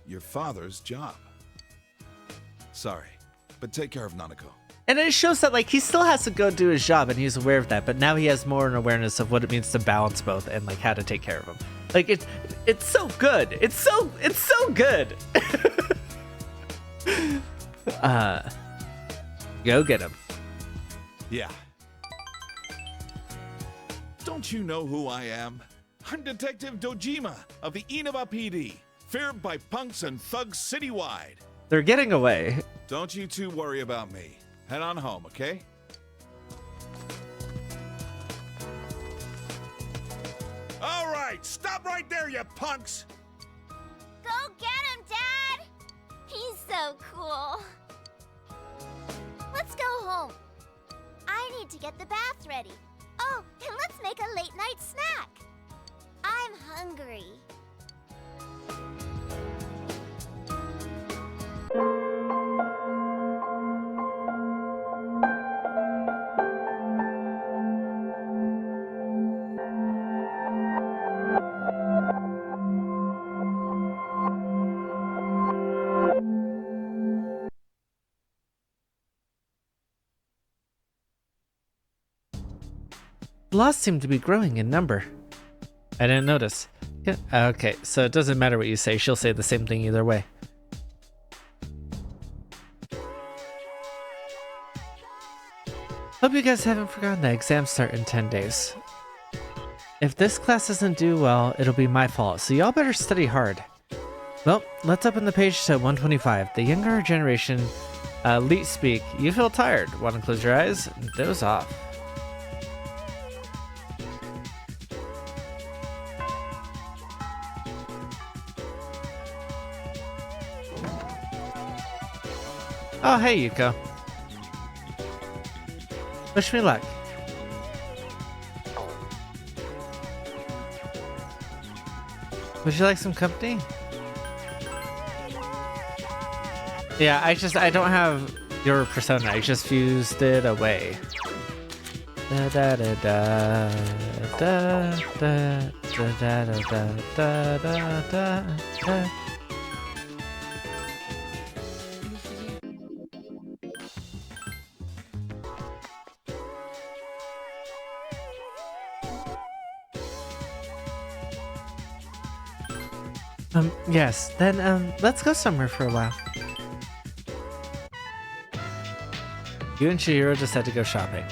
Speaker 18: your father's job. Sorry, but take care of Nanako.
Speaker 3: And it shows that like he still has to go do his job and he's aware of that, but now he has more an awareness of what it means to balance both and like how to take care of them. Like it's so good. It's so good. Go get him.
Speaker 18: Yeah. Don't you know who I am? I'm Detective Dojima of the Inaba PD, feared by punks and thugs citywide.
Speaker 3: They're getting away.
Speaker 18: Don't you two worry about me. Head on home, okay?
Speaker 20: All right, stop right there, you punks!
Speaker 19: Go get him, Dad! He's so cool. Let's go home. I need to get the bath ready. Oh, and let's make a late night snack. I'm hungry.
Speaker 3: The loss seemed to be growing in number. I didn't notice. Yeah, okay, so it doesn't matter what you say. She'll say the same thing either way. Hope you guys haven't forgotten that exams start in 10 days. If this class doesn't do well, it'll be my fault, so y'all better study hard. Well, let's open the page to 125. The younger generation, elite speak. You feel tired. Want to close your eyes? Doze off. Oh, hey, Yuko. Wish me luck. Would you like some company? Yeah, I don't have your persona. I just fused it away. Da da da da da da da da da da da da. Yes, then, let's go somewhere for a while. You and Chihiro just had to go shopping.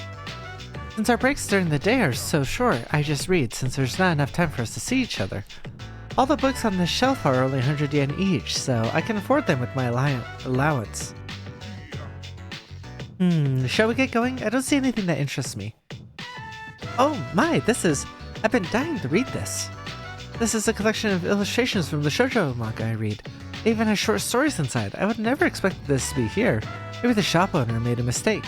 Speaker 3: Since our breaks during the day are so short, I just read since there's not enough time for us to see each other. All the books on this shelf are only 100 yen each, so I can afford them with my allowance. Shall we get going? I don't see anything that interests me. Oh my, I've been dying to read this. This is a collection of illustrations from the shoujo manga I read. It even has short stories inside. I would never expect this to be here. Maybe the shop owner made a mistake.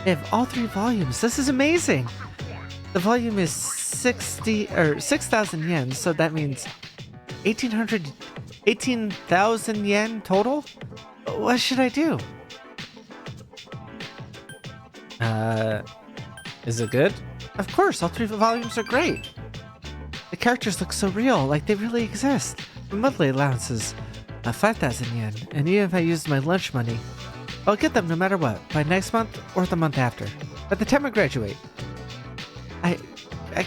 Speaker 3: They have all 3 volumes. This is amazing. The volume is 6,000 yen, so that means 18,000 yen total? What should I do? Is it good? Of course, all 3 volumes are great. The characters look so real, like they really exist. My monthly allowance is 5,000 yen, and even if I use my lunch money, I'll get them no matter what, by next month or the month after. By the time I graduate. I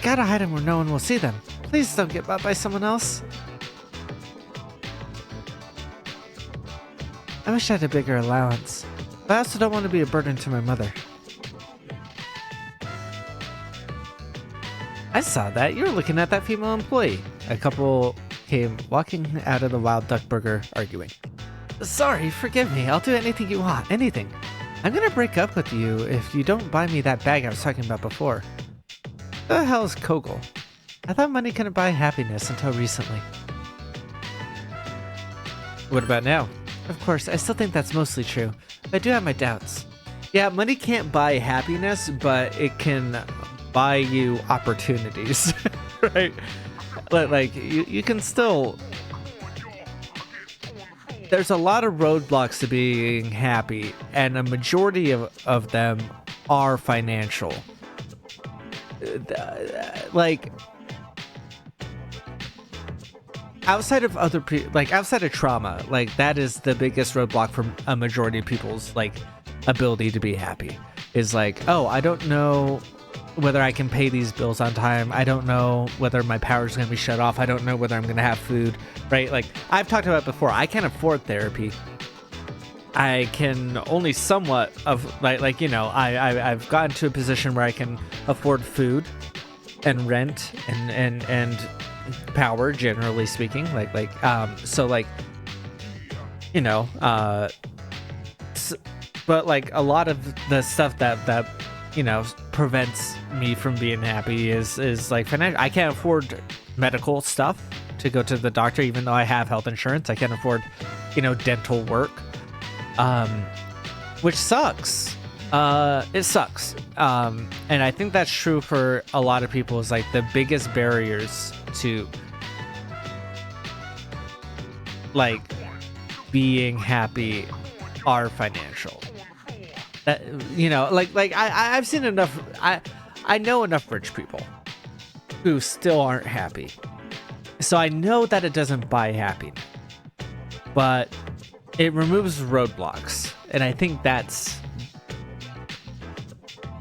Speaker 3: gotta hide them where no one will see them. Please don't get bought by someone else. I wish I had a bigger allowance, but I also don't want to be a burden to my mother. I saw that. You were looking at that female employee. A couple came walking out of the Wild Duck Burger arguing. Sorry, forgive me. I'll do anything you want. Anything. I'm gonna break up with you if you don't buy me that bag I was talking about before. Who the hell is Kogel? I thought money couldn't buy happiness until recently. What about now? Of course, I still think that's mostly true, but I do have my doubts. Yeah, money can't buy happiness, but it can buy you opportunities, right? Like, you can still... There's a lot of roadblocks to being happy, and a majority of them are financial. Like, outside of other people, like outside of trauma, like that is the biggest roadblock for a majority of people's like ability to be happy. Is like, oh, I don't know whether I can pay these bills on time. I don't know whether my power is going to be shut off. I don't know whether I'm going to have food, right? Like I've talked about before, I can't afford therapy. I can only somewhat of like you know, I've gotten to a position where I can afford food and rent and power, generally speaking. So like, you know, but like a lot of the stuff that you know prevents me from being happy is like financial. I can't afford medical stuff to go to the doctor, even though I have health insurance. I can't afford, you know, dental work, which sucks. It sucks. And I think that's true for a lot of people. Is like the biggest barriers to like being happy are financial. That, you know, like I've seen enough. I know enough rich people who still aren't happy. So I know that it doesn't buy happiness, but it removes roadblocks. And I think that's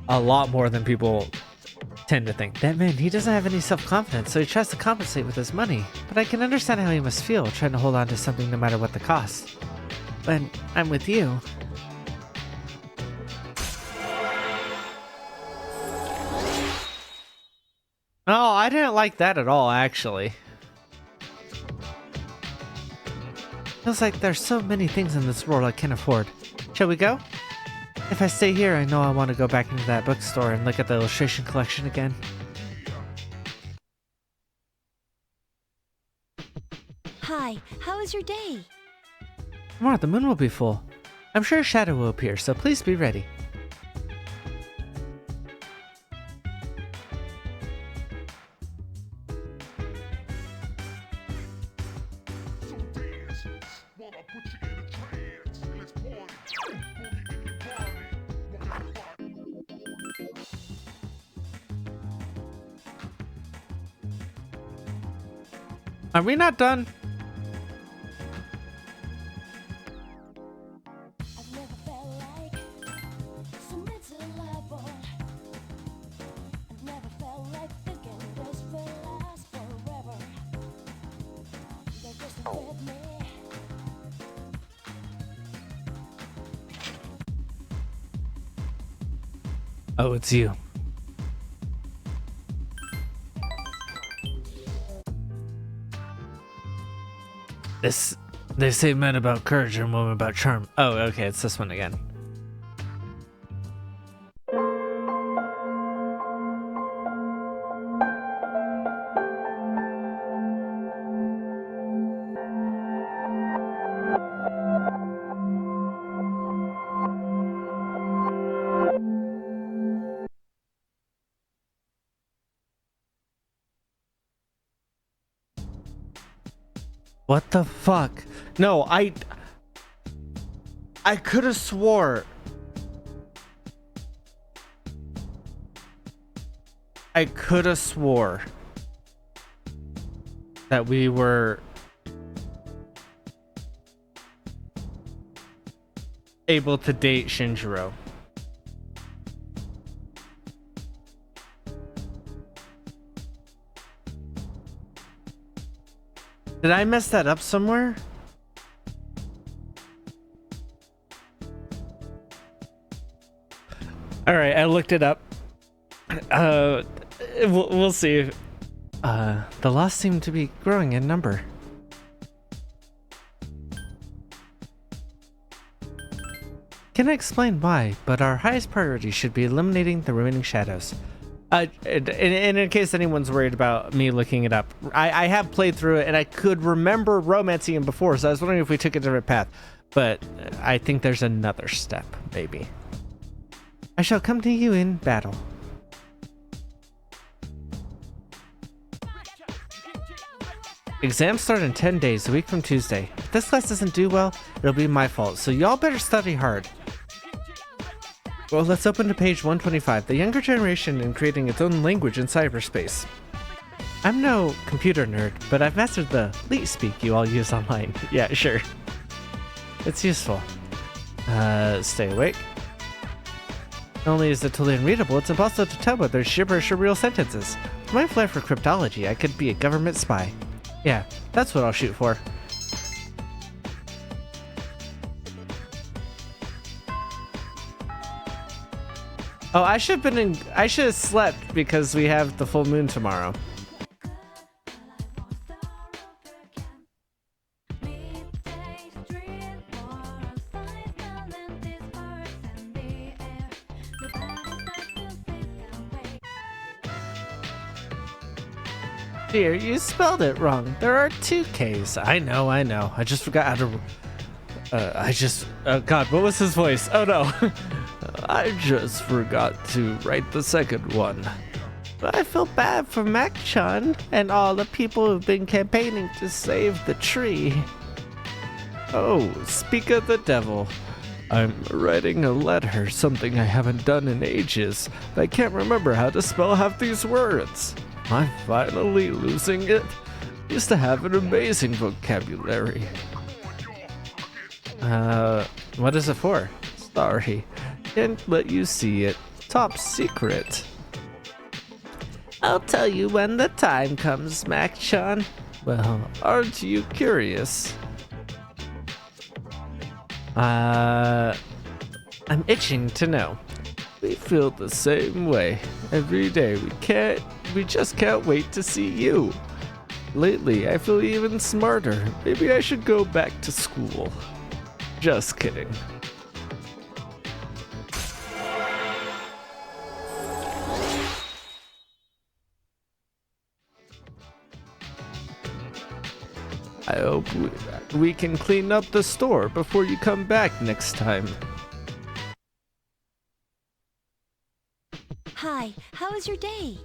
Speaker 3: a lot more than people tend to think. That man, he doesn't have any self-confidence, so he tries to compensate with his money. But I can understand how he must feel, trying to hold on to something no matter what the cost. But I'm with you. Oh, I didn't like that at all, actually. Feels like there's so many things in this world I can't afford. Shall we go? If I stay here, I know I want to go back into that bookstore and look at the illustration collection again.
Speaker 14: Hi, how was your day?
Speaker 3: Tomorrow the moon will be full. I'm sure a shadow will appear, so please be ready. Are we not done? Oh, it's you. They say men about courage and women about charm. Oh, okay, it's this one again. What the fuck? No, I could have swore. I could have swore that we were able to date Shinjiro. Did I mess that up somewhere? All right, I looked it up. We'll see. The lost seem to be growing in number. Can explain why, but our highest priority should be eliminating the remaining shadows. In case anyone's worried about me looking it up, I have played through it and I could remember romancing him before, so I was wondering if we took a different path. But I think there's another step, maybe. I shall come to you in battle. Exams start in 10 days, a week from Tuesday. If this class doesn't do well, it'll be my fault, so y'all better study hard. Well, let's open to page 125, the younger generation in creating its own language in cyberspace. I'm no computer nerd, but I've mastered the leet speak you all use online. Yeah, sure. It's useful. Stay awake. Not only is it totally unreadable, it's impossible to tell whether it's gibberish or real sentences. With my flair for cryptology, I could be a government spy. Yeah, that's what I'll shoot for. Oh, I should have slept because we have the full moon tomorrow. Dear, you spelled it wrong. There are 2 Ks. I know. I just forgot how to... God, what was his voice? Oh no. I just forgot to write the second one. But I feel bad for Mac-chan and all the people who've been campaigning to save the tree. Oh, speak of the devil. I'm writing a letter, something I haven't done in ages. I can't remember how to spell half these words. I'm finally losing it. Used to have an amazing vocabulary. What is it for? Sorry. Can't let you see it. Top secret. I'll tell you when the time comes, Mac-chan. Well, aren't you curious? I'm itching to know. We feel the same way. Every day we just can't wait to see you. Lately, I feel even smarter. Maybe I should go back to school. Just kidding. I hope we can clean up the store before you come back next time.
Speaker 14: Hi, how was your day?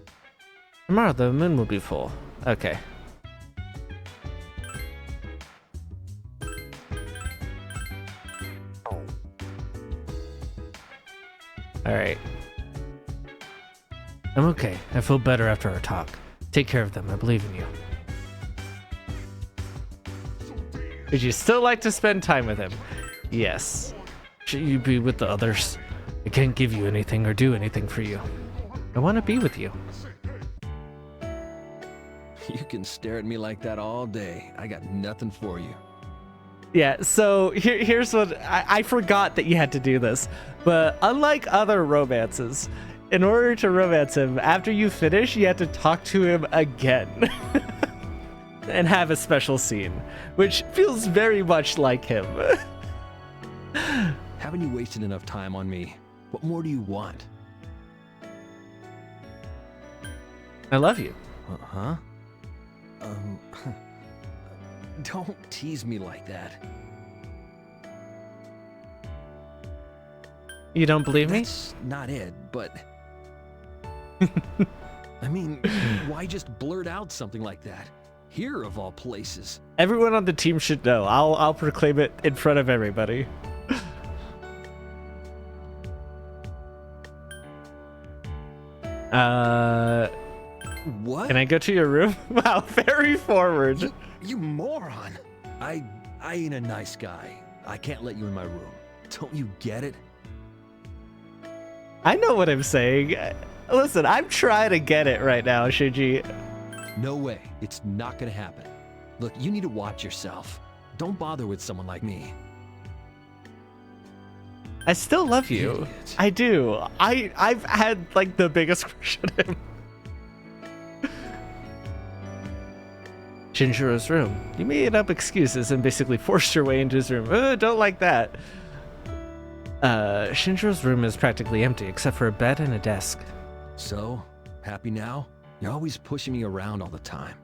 Speaker 3: Tomorrow the moon will be full. Okay. Alright. I'm okay. I feel better after our talk. Take care of them. I believe in you. Would you still like to spend time with him? Yes. Should you be with the others? I can't give you anything or do anything for you. I want to be with you.
Speaker 21: You can stare at me like that all day. I got nothing for you.
Speaker 3: Yeah, so here's what... I forgot that you had to do this. But unlike other romances, in order to romance him, after you finish, you have to talk to him again. And have a special scene, which feels very much like him.
Speaker 21: Haven't you wasted enough time on me? What more do you want?
Speaker 3: I love you.
Speaker 21: Huh? Don't tease me like that.
Speaker 3: You don't believe me?
Speaker 21: That's not it, but... I mean, why just blurt out something like that? Here, of all places.
Speaker 3: Everyone on the team should know. I'll proclaim it in front of everybody.
Speaker 21: What?
Speaker 3: Can I go to your room? Wow, very forward.
Speaker 21: You moron. I ain't a nice guy. I can't let you in my room. Don't you get it?
Speaker 3: I know what I'm saying. Listen, I'm trying to get it right now, Shinji.
Speaker 21: No way. It's not gonna happen. Look, you need to watch yourself. Don't bother with someone like me.
Speaker 3: I still love you. Idiot. I do. I've had like the biggest crush on him. Shinjuro's room. You made up excuses and basically forced your way into his room. Don't like that. Shinjiro's room is practically empty except for a bed and a desk.
Speaker 21: So, happy now? You're always pushing me around all the time.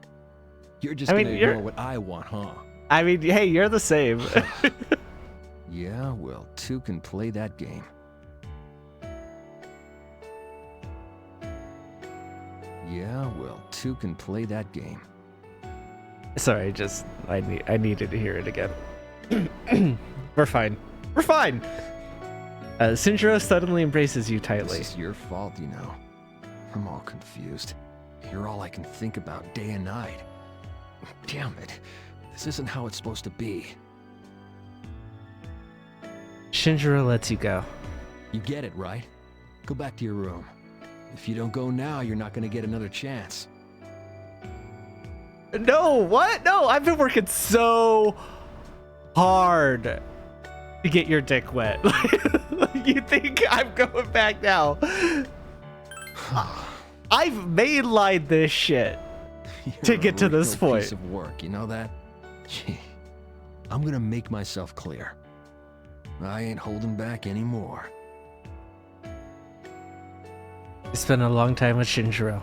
Speaker 21: You're just
Speaker 3: I mean,
Speaker 21: gonna ignore what I want, huh?
Speaker 3: I mean, hey, you're the same.
Speaker 21: Yeah, well, two can play that game. Yeah, well, two can play that game.
Speaker 3: Sorry, I needed to hear it again. We're fine. We're fine. Shinjiro suddenly embraces you tightly.
Speaker 21: This is your fault, you know. I'm all confused. You're all I can think about day and night. Damn it. This isn't how it's supposed to be.
Speaker 3: Shinjiro lets you go.
Speaker 21: You get it, right? Go back to your room. If you don't go now, you're not gonna get another chance.
Speaker 3: No, what? No, I've been working so hard to get your dick wet. You think I'm going back now? I've mainlined this shit to get to this point.
Speaker 21: Piece of work, you know that? Gee, I'm gonna make myself clear. I ain't holding back anymore.
Speaker 3: You spent a long time with Shinjiro.